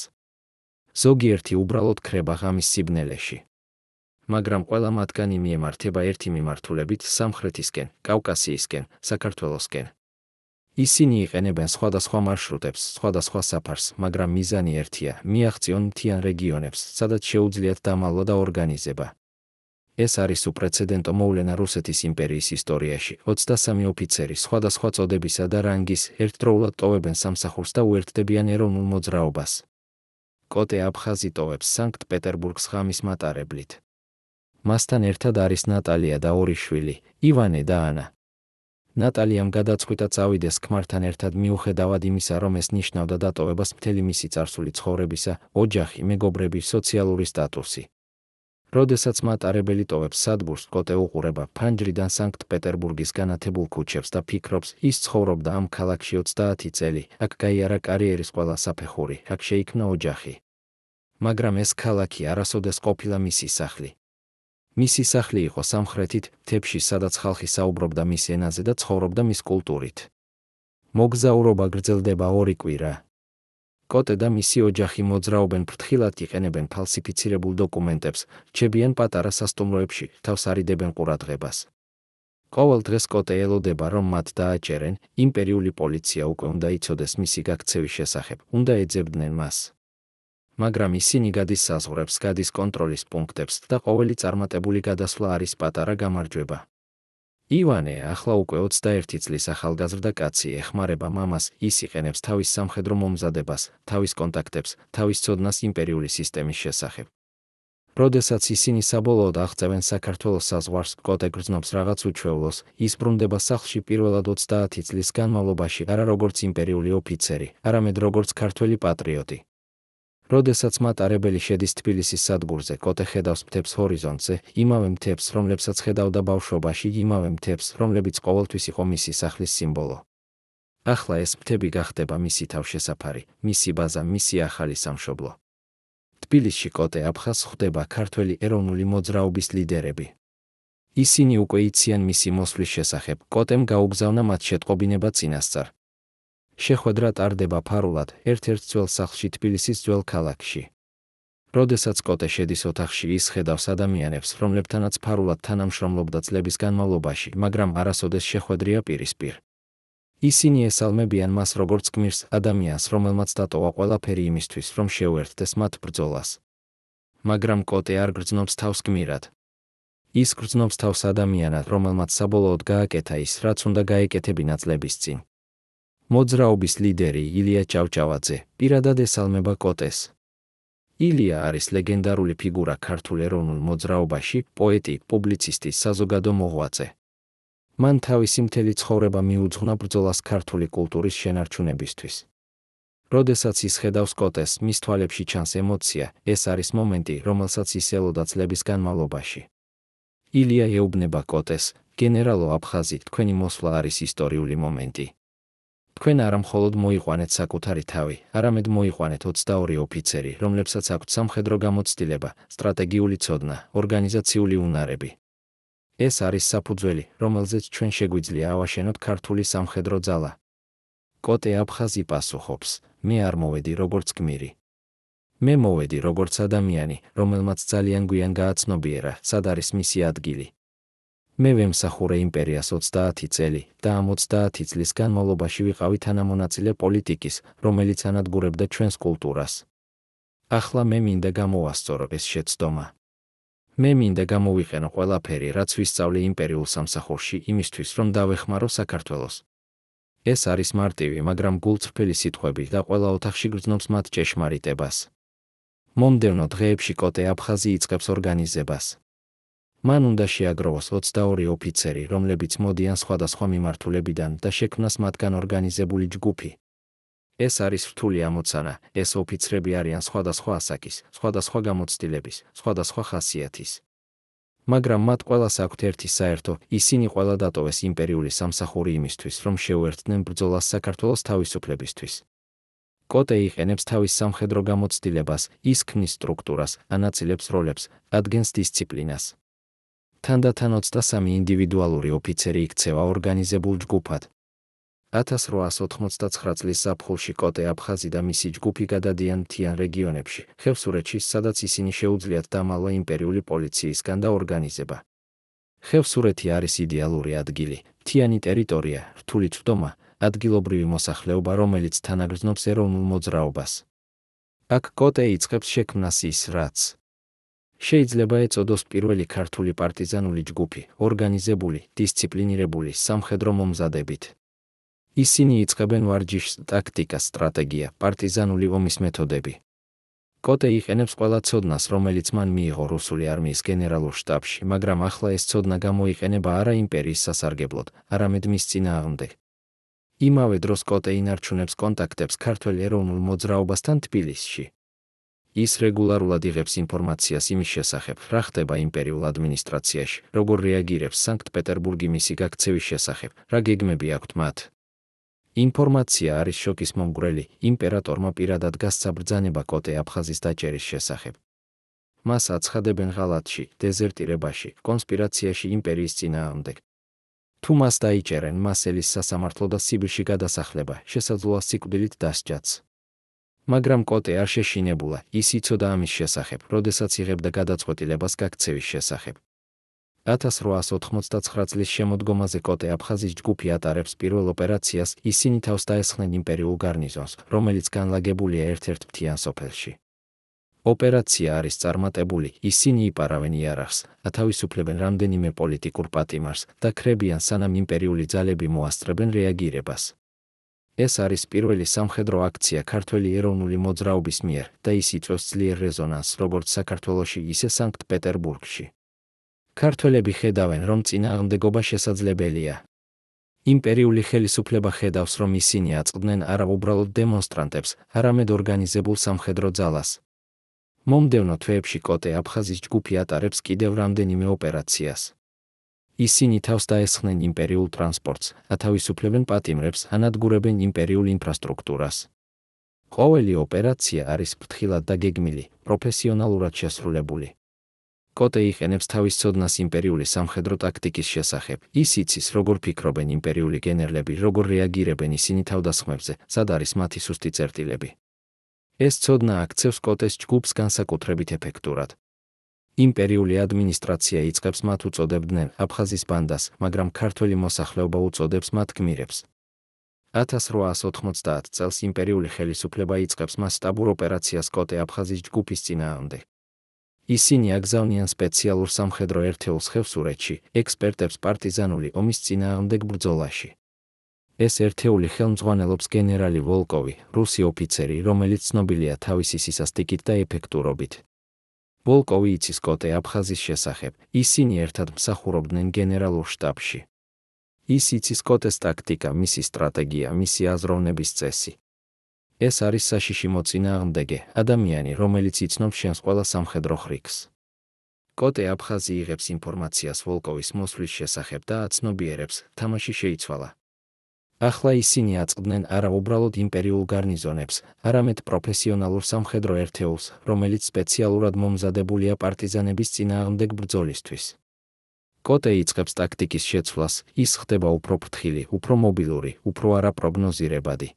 ზოგიერთი უბრალოდ ქრება ღამის სიბნელეში. მაგრამ ყველა მათგანი მიემართება ერთი მიმართულებით სამხრეთისკენ, კავკასიისკენ, საქართველოსკენ. ისინი იყენებენ სხვადასხვა მარშრუტებს, სხვადასხვა საფარს, მაგრამ მიზანი ერთია: მიაღწიონ მთიან რეგიონებს, სადაც შეუძლიათ დამალვა და ორგანიზება. ეს არის უპრეცედენტო მოვლენა რუსეთის იმპერიის ისტორიაში. 23 ოფიცერი სხვადასხვა წოდებისა და რანგის ერთდროულად ტოვებენ სამსახურს და უერთდებიან ეროვნულ მოძრაობას. კოტე აფხაზი ტოვებს სანქტ-პეტერბურგს ღამის მატარებლით. მასთან ერთად არის ნატალია და ორი შვილი, ივანე და ანა. ნატალიამ გადაწყვიტა წავიდეს ქმართან ერთად მიუხედავად იმისა, რომ ეს ნიშნავდა დატოვებას მთელი მისი წარსული ცხოვრებისა, ოჯახი, მეგობრები, სოციალური სტატუსი. როდესაც მატარებელი ტოვებს სადგურს, კოტე უყურება ფანჯრიდან სანქტ-პეტერბურგის განათებულ ქუჩებს და ფიქრობს, ის ცხოვრობდა ამ ქალაქში 30 წელი, აქ გაიარა კარიერის ყველა საფეხური, აქ შეიქმნა ოჯახი. მაგრამ ეს ქალაქი არასოდეს ყოფილა მისი სახლი. მისი სახლი იყო სამხრეთით, მთებში, სადაც ხალხი საუბრობდა მის ენაზე და ცხოვრობდა მის კულტურით. მოგზაურობა გრძელდება 2 კვირა. კოტე და მისი ოჯახი მოძრაობენ ფრთხილად, იყენებენ ფალსიფიცირებულ დოკუმენტებს, რჩებიან პატარა სასტუმროებში, თავს არიდებენ ყურადღებას. ყოველ დღეს კოტე ელოდება, რომ მათ დააჭერენ, იმპერიული პოლიცია უკვე უნდა იცოდეს მისი გაქცევის შესახებ, უნდა ეძებდნენ მას. მაგრამ ისინი გადის საზღვრებს, გადის კონტროლის პუნქტებს და ყოველი წარმატებული გადასვლა არის პატარა გამარჯვება. ივანე, ახლა უკვე 21 წლის ახალგაზრდა კაცი, ეხმარება მამას, ის იყენებს თავის სამხედრო მომზადებას, თავის კონტაქტებს, თავის ცოდნას იმპერიული სისტემის შესახებ. როდესაც ისინი საბოლოოდ აღწევენ საქართველოს საზღვარს, კოტე გრძნობს რაღაც უჩვეულოს, ის ბრუნდება სახლში პირველად 30 წლის განმავლობაში არა როგორც იმპერიული ოფიცერი, არამედ როგორც ქართველი პატრიოტი. როდესაც მატარებელი შედის თბილისის სადგურზე, კოტე ხედავს მთებს ჰორიზონტზე, იმავე მთებს, რომლებსაც ხედავდა ბავშვობაში, იმავე მთებს, რომლებიც ყოველთვის იყო მისი სახლის სიმბოლო. ახლა ეს მთები გახდება მისი თავშესაფარი, მისი ბაზა, მისი ახალი სამშობლო. თბილისში კოტე აფხაზს ხვდება ქართველი ეროვნული მოძრაობის ლიდერები. ისინი უკვე იციან მისი მოსვლის შესახებ, კოტემ გაუგზავნა მათ შეტყობინება წინასწარ. შეხვედრა ტარდება ფარულად, ერთ-ერთ ძველ სახლში თბილისის ძველ ქალაქში. როდესაც კოტე შედის ოთახში, ის ხედავს ადამიანებს, რომლებთანაც ფარულად თანამშრომლობდა წლების განმავლობაში, მაგრამ არასოდეს შეხვედრია პირისპირ. ისინი ესალმებიან მას როგორც გმირს, ადამიანს, რომელმაც დატოვა ყველაფერი იმისთვის, რომ შეუერთდეს მათ ბრძოლას. მაგრამ კოტე არ გრძნობს თავს გმირად. ის გრძნობს თავს ადამიანად, რომელმაც საბოლოოდ გააკეთა ის, რაც უნდა გაეკეთებინა წლების წინ. მოძრაობის ლიდერი ილია ჭავჭავაძე პირადად ესალმება კოტეს. ილია არის ლეგენდარული ფიგურა ქართულ ეროვნულ მოძრაობაში, პოეტი, პუბლიცისტი, საზოგადო მოღვაწე. მან თავისი მთელი ცხოვრება მიუძღვნა ბრძოლას ქართული კულტურის შენარჩუნებისთვის. როდესაც ის ხედავს კოტეს, მის თვალებში ჩანს ემოცია, ეს არის მომენტი, რომელსაც ის ელოდა წლების განმავლობაში. ილია ეუბნება კოტეს, გენერალო აფხაზი, თქვენი მოსვლა არის ისტორიული მომენტი. თქვენ არა მხოლოდ მოიყვანეთ საკუთარი თავი, არამედ მოიყვანეთ 22 ოფიცერი, რომლებსაც აქვთ სამხედრო გამოცდილება, სტრატეგიული ცოდნა, ორგანიზაციული უნარები. ეს არის საფუძველი, რომელზეც ჩვენ შეგვიძლია ავაშენოთ ქართული სამხედრო ძალა. კოტე აფხაზი პასუხობს, მე არ მოვედი როგორც გმირი. მე მოვედი როგორც ადამიანი, რომელმაც ძალიან გვიან გააცნობიერა, სად არის მისი ადგილი. მე ვემსახურე იმპერიას 30 წელი და ამ 30 წლის განმავლობაში ვიყავი თანამონაწილე პოლიტიკის, რომელიც ანადგურებდა ჩვენს კულტურას. ახლა მე მინდა გამოვასწორო ეს შეცდომა. მე მინდა გამოვიყენო ყველაფერი, რაც ვისწავლე იმპერიულ სამსახურში, იმისთვის, რომ დავეხმარო საქართველოს. ეს არის მარტივი, მაგრამ გულწრფელი სიტყვები და ყველა ოთახში გრძნობს მათ ჭეშმარიტებას. მომდევნო დღეებში კოტე აფხაზი იწყებს ორგანიზებას. მან უნდა შეაგროვოს 22 ოფიცერი, რომლებიც მოდიან სხვადასხვა მიმართულებიდან და შექმნას მათგან ორგანიზებული ჯგუფი. ეს არის რთული ამოცანა, ეს ოფიცრები არიან სხვადასხვა ასაკის, სხვადასხვა გამოცდილების, სხვადასხვა ხასიათის. მაგრამ მათ ყველას აქვთ ერთი საერთო, ისინი ყველა დატოვეს იმპერიული სამსახური იმისთვის, რომ შეუერთდნენ ბრძოლას საქართველოს თავისუფლებისთვის. კოტე იყენებს თავის სამხედრო გამოცდილებას, ის ქმნის სტრუქტურას, ანაწილებს როლებს, ადგენს დისციპლინას. თანდათან 23 ინდივიდუალური ოფიცერი იქცევა ორგანიზებულ ჯგუფად. 1899 წლის ზაფხულში კოტე აფხაზი და მისი ჯგუფი გადადიან მთიან რეგიონებში, ხევსურეთში, სადაც ისინი შეუძლიათ დამალვა იმპერიული პოლიციისგან და ორგანიზება. ხევსურეთი არის იდეალური ადგილი, მთიანი ტერიტორია, რთული წვდომა, ადგილობრივი მოსახლეობა, რომელიც თანაგრძნობს ეროვნულ მოძრაობას. აქ კოტე იწყებს შექმნას ის, რაც შეიძლება ეწოდოს პირველი ქართული პარტიზანული ჯგუფი, ორგანიზებული, დისციპლინირებული, სამხედრო მომზადებით. ისინი იწყებენ ვარჯიშს, ტაქტიკას, სტრატეგია, პარტიზანული ომის მეთოდები. კოტე იყენებს ყველა ცოდნას, რომელიც მან მიიღო რუსული არმიის გენერალურ შტაბში, მაგრამ ახლა ეს ცოდნა გამოიყენება არა იმპერიის სასარგებლოდ, არამედ მის წინააღმდეგ. იმავე დროს კოტე ინარჩუნებს კონტაქტებს ქართველ ეროვნულ მოძრაობასთან თბილისში. ის რეგულარულად იღებს ინფორმაციას იმის შესახებ, რა ხდება იმპერიულ ადმინისტრაციაში, როგორ რეაგირებს სანქტ-პეტერბურგი მისი გაქცევის შესახებ, რა გეგმები აქვთ მათ. ინფორმაცია არის შოკის მომგვრელი, იმპერატორმა პირადად გასცა ბრძანება კოტე აფხაზის დაჭერის შესახებ. მას აცხადებენ ღალატში, დეზერტირებაში, კონსპირაციაში იმპერიის წინააღმდეგ. თუ მას დაიჭერენ, მას ელის სასამართლო და სიბირში გადასახლება, შესაძლოა სიკვდილით დასჯაც. მაგრამ კოტე არ შეშინებულა, ის იცოდა ამის შესახებ, როდესაც იღებდა გადაწყვეტილებას გაქცევის შესახებ. 1899 წლის შემოდგომაზე კოტე აფხაზის ჯგუფი ატარებს პირველ ოპერაციას, ისინი თავს დაესხნენ იმპერიულ გარნიზონს, რომელიც განლაგებულია ერთ-ერთ მთიან სოფელში. ოპერაცია არის წარმატებული, ისინი იპარავენ იარაღს, ათავისუფლებენ რამდენიმე პოლიტიკურ პატიმარს და ქრებიან, სანამ იმპერიული ძალები მოასწრებენ რეაგირებას. ეს არის პირველი სამხედრო აქცია ქართველი ეროვნული მოძრაობის მიერ და ის იწვევს ძლიერ რეზონანსს როგორც საქართველოში, ისე სანქტ-პეტერბურგში. ქართველები ხედავენ, რომ წინააღმდეგობა შესაძლებელია. იმპერიული ხელისუფლება ხედავს, რომ ისინი აწყდნენ არა უბრალოდ დემონსტრანტებს, არამედ ორგანიზებულ სამხედრო ძალას. მომდევნო თვეებში კოტე აფხაზის ჯგუფი ატარებს კიდევ რამდენიმე ოპერაციას. ისინი თავს დაესხნენ იმპერიულ ტრანსპორტს, ათავისუფლებენ პატიმრებს, ანადგურებენ იმპერიულ ინფრასტრუქტურას. ყოველი ოპერაცია არის ფრთხილად დაგეგმილი, პროფესიონალურად შესრულებული. კოტე იყენებს თავის ცოდნას იმპერიული სამხედრო ტაქტიკის შესახებ. ის იცის, როგორ ფიქრობენ იმპერიული გენერლები, როგორ რეაგირებენ ისინი თავდასხმებზე, სად არის მათი სუსტი წერტილები. ეს ცოდნა აქცევს კოტეს ჯგუფს განსაკუთრებით ეფექტურად. იმპერიული ადმინისტრაცია იწყებს მათ უწოდებდნენ აფხაზის ბანდას, მაგრამ ქართველი მოსახლეობა უწოდებს მათ გმირებს. 1890 წელს იმპერიული ხელისუფლება იწყებს მასშტაბურ ოპერაციას კოტე აფხაზის ჯგუფის წინააღმდეგ. ისინი აგზავნიან სპეციალურ სამხედრო ერთეულს ხევსურეთში, ექსპერტებს პარტიზანული ომის წინააღმდეგ ბრძოლაში. ეს ერთეული ხელმძღვანელობს გენერალი ვოლკოვი, რუსი ოფიცერი, რომელიც ცნობილია თავისი სისასტიკით და ეფექტურობით. ვოლკოვი იცის კოტე აფხაზის შესახებ, ისინი ერთად მსახურობდნენ გენერალურ შტაბში. ის იცის კოტეს ტაქტიკა, მისი სტრატეგია, მისი აზროვნების წესი. ეს არის საშიში მოწინააღმდეგე, ადამიანი, რომელიც იცნობს შენს ყველა სამხედრო ხრიკს. კოტე აფხაზი იღებს ინფორმაციას ვოლკოვის მოსვლის შესახებ და აცნობიერებს, თამაში შეიცვალა. ახლა ისინი აწყდნენ არა უბრალოდ იმპერიულ გარნიზონებს, არამედ პროფესიონალურ სამხედრო ერთეულს, რომელიც სპეციალურად მომზადებულია პარტიზანების წინააღმდეგ ბრძოლისთვის. კოტე იწყებს ტაქტიკის შეცვლას, ის ხდება უფრო ფრთხილი, უფრო მობილური, უფრო არაპროგნოზირებადი.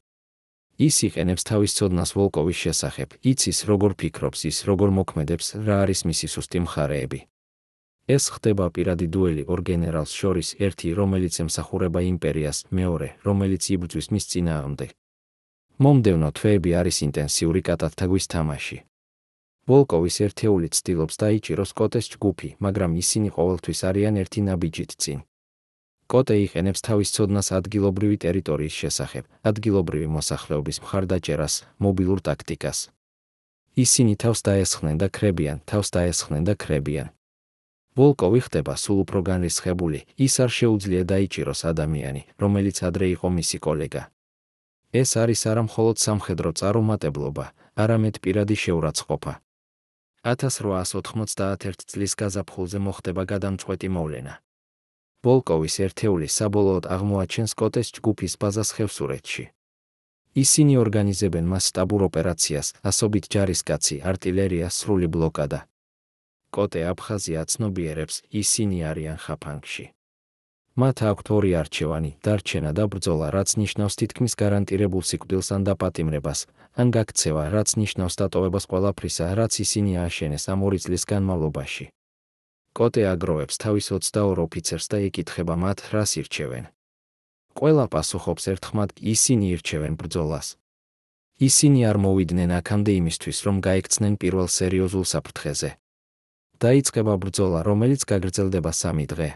ის იყენებს თავის ცოდნას ვოლკოვის შესახებ, იცის, როგორ ფიქრობს ის, როგორ მოქმედებს, რა არის მისი სუსტი მხარეები. ეს ხდება პირადი დუელი ორ გენერალს შორის, ერთი, რომელიც ემსახურება იმპერიას, მეორე, რომელიც იბრძვის მის წინააღმდეგ. მომდევნო თვეები არის ინტენსიური კატათაგვის თამაში. ვოლკოვის ერთეული ცდილობს დაიჭიროს კოტეს ჯგუფი, მაგრამ ისინი ყოველთვის არიან ერთი ნაბიჯით წინ. კოტე იყენებს თავის ცოდნას ადგილობრივი ტერიტორიის შესახებ, ადგილობრივი მოსახლეობის მხარდაჭერას, მობილურ ტაქტიკას. ისინი თავს დაესხნენ და ქრებიან, თავს დაესხნენ და ქრებიან. ვოლკოვი ხდება სულ უფრო განრისხებული, ის არ შეუძლია დაიჭიროს ადამიანი, რომელიც ადრე იყო მისი კოლეგა. ეს არის არა მხოლოდ სამხედრო წარუმატებლობა, არამედ პირადი შეურაცხყოფა. 1891 წლის გაზაფხულზე მოხდება გადამწყვეტი მოვლენა. ვოლკოვის ერთეული საბოლოოდ აღმოაჩენს კოტეს ჯგუფის ბაზას ხევსურეთში. ისინი ორგანიზებენ მასშტაბურ ოპერაციას, ასობით ჯარისკაცი, არტილერია, სრული ბლოკადა. კოტე აფხაზია ცნობიერებს, ისინი არიან ხაფანგში. მათ აქვთ ორი არჩევანი, დარჩენა და ბრძოლა, რაც ნიშნავს თითქმის გარანტირებულ სიკვდილს ან დაპატიმრებას, ან გაქცევა, რაც ნიშნავს დატოვებას ყველაფრისა, რაც ისინი ააშენეს ამ 2 წლის განმავლობაში. კოტე აგროვებს თავის 22 ოფიცერს და ეკითხება მათ, რას ირჩევენ. ყველა პასუხობს ერთხმად, ისინი ირჩევენ ბრძოლას. ისინი არ მოვიდნენ აქამდე იმისთვის, რომ გაექცნენ პირველ სერიოზულ საფრთხეზე. დაიწყება ბრძოლა, რომელიც გაგრძელდება 3 დღე.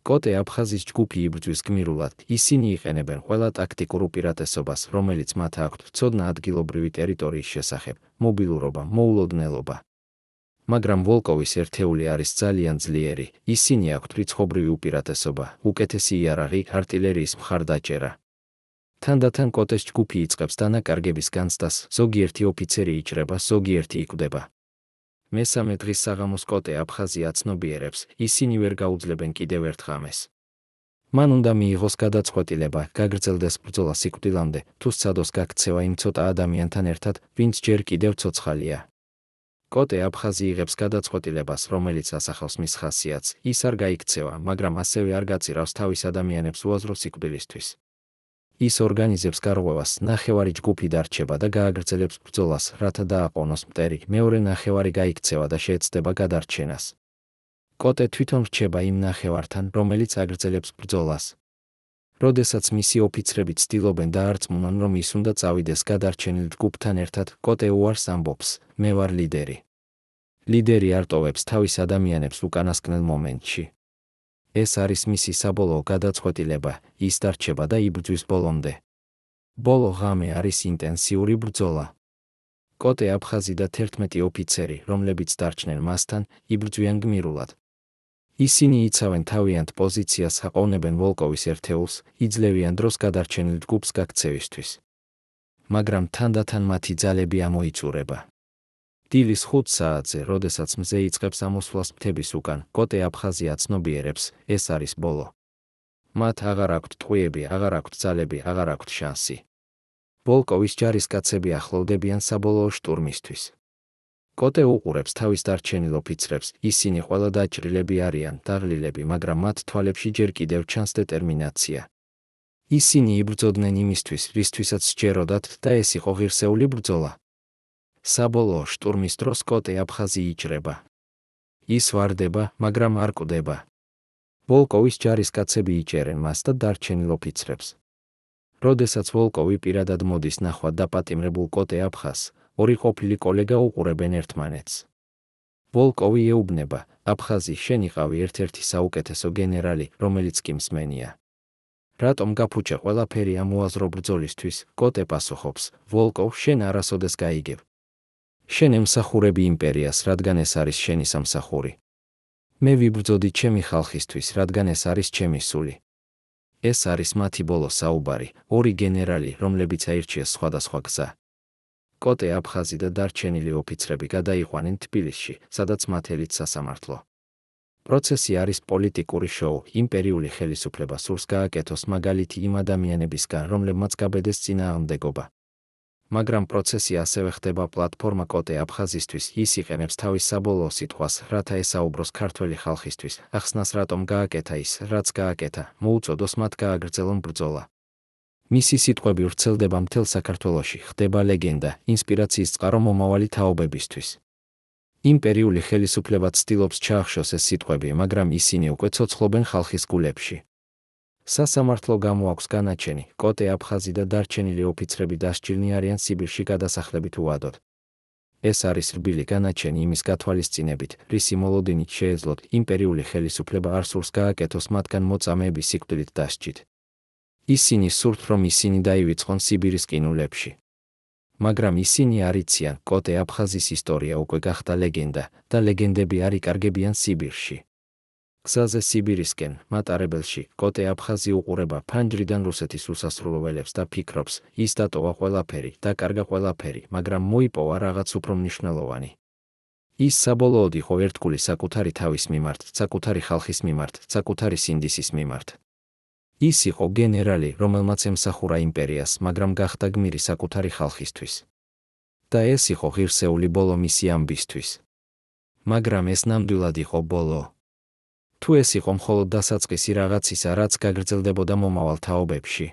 კოტე აფხაზის ჯგუფი იბრძვის გმირულად, ისინი იყენებენ ყველა ტაქტიკურ უპირატესობას, რომელიც მათ აქვთ, ცოდნა ადგილობრივი ტერიტორიის შესახებ, მობილურობა, მოულოდნელობა. მაგრამ ვოლკოვის ერთეული არის ძალიან ძლიერი, ისინი აქვთ რიცხობრივი უპირატესობა, უკეთესი იარაღი, артილერიის მხარდაჭერა. თანდათან კოტეს ჯგუფი იწყებს დანაკარგების განცდას, ზოგიერთი ოფიცერი იჭრება, ზოგიერთი იკვდება. მესამე დღის საღამოს კოტე აფხაზია ცნობიერებს, ისინი ვერ გაუძლებენ კიდევ ერთ ღამეს. მან უნდა მიიღოს გადაწყვეტილება, გაგრძელდეს ბრძოლა სიკვდილამდე, თუ სცადოს გაქცევა იმ ცოტა ადამიანთან ერთად, ვინც ჯერ კიდევ ცოცხალია. კოტე აფხაზი იღებს გადაწყვეტილებას, რომელიც ასახავს მის ხასიათს, ის არ გაიქცევა, მაგრამ ასევე არ გაწირავს თავის ადამიანებს უაზრო სიკვდილისთვის. ის ორგანიზებს გარღვევას, ნახევარი ჯგუფი დარჩება და გააგრძელებს ბრძოლას, რათა დააყოვნოს მტერი, მეორე ნახევარი გაიქცევა და შეეცდება გადარჩენას. კოტე თვითონ რჩება იმ ნახევართან, რომელიც აგრძელებს ბრძოლას. როდესაც მისი ოფიცრები ცდილობენ დაარწმუნონ, რომ ის უნდა წავიდეს გადარჩენილ ჯგუფთან ერთად, კოტე უარს ამბობს, მე ვარ ლიდერი. ლიდერი არ ტოვებს თავის ადამიანებს უკანასკნელ მომენტში. ეს არის მისი საბოლოო გადაწყვეტილება, ის დარჩება და იბრძვის ბოლომდე. ბოლო ღამე არის ინტენსიური ბრძოლა. კოტე აფხაზი და 11 ოფიცერი, რომლებიც დარჩნენ მასთან, იბრძვიან გმირულად. ისინი იცავენ თავიანთ პოზიციას, აყოვნებენ ვოლკოვის ერთეულს, იძლევიან დროს გადარჩენილ ჯგუფს გაქცევისთვის. მაგრამ თანდათან მათი ძალები ამოიწურება. დილის 5 საათზე, როდესაც მზე იწყებს ამოსვლას მთების უკან, კოტე აფხაზია ცნობიერებს, ეს არის ბოლო. მათ აღარ აქვთ ტყვიები, აღარ აქვთ ძალები, აღარ აქვთ შანსი. ვოლკოვის ჯარისკაცები ახლოვდებიან საბოლოო შტურმისთვის. კოტე უყურებს თავის დარჩენილ ოფიცრებს, ისინი ყველა დაჭრილები არიან, დაღლილები, მაგრამ მათ თვალებში ჯერ კიდევ ჩანს დეტერმინაცია. ისინი იბრძოდნენ იმისთვის, რისთვისაც სჯეროდათ და ეს იყო ღირსეული ბრძოლა. საბოლოო შტურმის დროს კოტე აფხაზი იჭრება. ის ვარდება, მაგრამ არ კვდება. ვოლკოვის ჯარისკაცები იჭერენ მას და დარჩენილ ოფიცრებს. როდესაც ვოლკოვი პირადად მოდის ნახვად დაპატიმრებულ კოტე აფხაზს, ორი ყოფილი კოლეგა უყურებენ ერთმანეთს. ვოლკოვი ეუბნება, აფხაზი, შენ იყავი ერთ-ერთი საუკეთესო გენერალი, რომელიც კი მსმენია. რატომ გაფუჭე ყველაფერი ამ უაზრო ბრძოლისთვის? კოტე პასუხობს, ვოლკოვ, შენ არასოდეს გაიგებ. შენ ემსახურები იმპერიას, რადგან ეს არის შენი სამსახური. მე ვიბრძოდი ჩემი ხალხისთვის, რადგან ეს არის ჩემი სული. ეს არის მათი ბოლო საუბარი, ორი გენერალი, რომლებიც აირჩიეს სხვადასხვა გზა. კოტე აფხაზი და დარჩენილი ოფიცრები გადაიყვანენ თბილისში, სადაც მათ ელით სასამართლო. პროცესი არის პოლიტიკური შოუ, იმპერიული ხელისუფლება სურს გააკეთოს მაგალითი იმ ადამიანებისგან, რომლებმაც გაბედეს წინააღმდეგობა. მაგრამ პროცესი ასევე ხდება პლატფორმა კოტე აფხაზისთვის, ის იყენებს თავის საბოლოო სიტყვას, რათა ესაუბროს ქართველი ხალხისთვის, ახსნას რატომ გააკეთა ის, რაც გააკეთა, მოუწოდოს მათ გააგრძელონ ბრძოლა. მისი სიტყვები ვრცელდება მთელ საქართველოში, ხდება ლეგენდა, ინსპირაციის წყარო მომავალი თაობებისთვის. იმპერიული ხელისუფლება ცდილობს ჩაახშოს ეს სიტყვები, მაგრამ ისინი უკვე ცოცხლობენ ხალხის გულებში. სასამართლო გამოაქვს განაჩენი, კოტე აფხაზი და დარჩენილი ოფიცრები დასჯილნი არიან სიბირში გადასახლებით უვადოდ. ეს არის რბილი განაჩენი იმის გათვალისწინებით, რისი მოლოდინით შეეძლოთ იმპერიული ხელისუფლება არ სურს გააკეთოს მათგან მოწამეების სიკვდილით დასჯით. ისინი სურთ, რომ ისინი დაივიწყონ სიბირის ყინულებში. მაგრამ ისინი არ იციან, კოტე აფხაზის ისტორია უკვე გახდა ლეგენდა და ლეგენდები არ იკარგებიან სიბირში. გზაზე სიბირისკენ, მატარებელში, კოტე აფხაზი უყურება ფანჯრიდან რუსეთის უსასრულო ველებს და ფიქრობს, ის დატოვა ყველაფერი, დაკარგა ყველაფერი, მაგრამ მოიპოვა რაღაც უფრო მნიშვნელოვანი. ის საბოლოოდ იყო ერთგული საკუთარი თავის მიმართ, საკუთარი ხალხის მიმართ, საკუთარი სინდისის მიმართ. ის იყო გენერალი, რომელმაც ემსახურა იმპერიას, მაგრამ გახდა გმირი საკუთარი ხალხისთვის. და ეს იყო ღირსეული ბოლო მისი ამბისთვის. მაგრამ ეს ნამდვილად იყო ბოლო. თუ ეს იყო მხოლოდ დასაწყისი რაღაცისა, რაც გაგრძელდებოდა მომავალ თაობებში,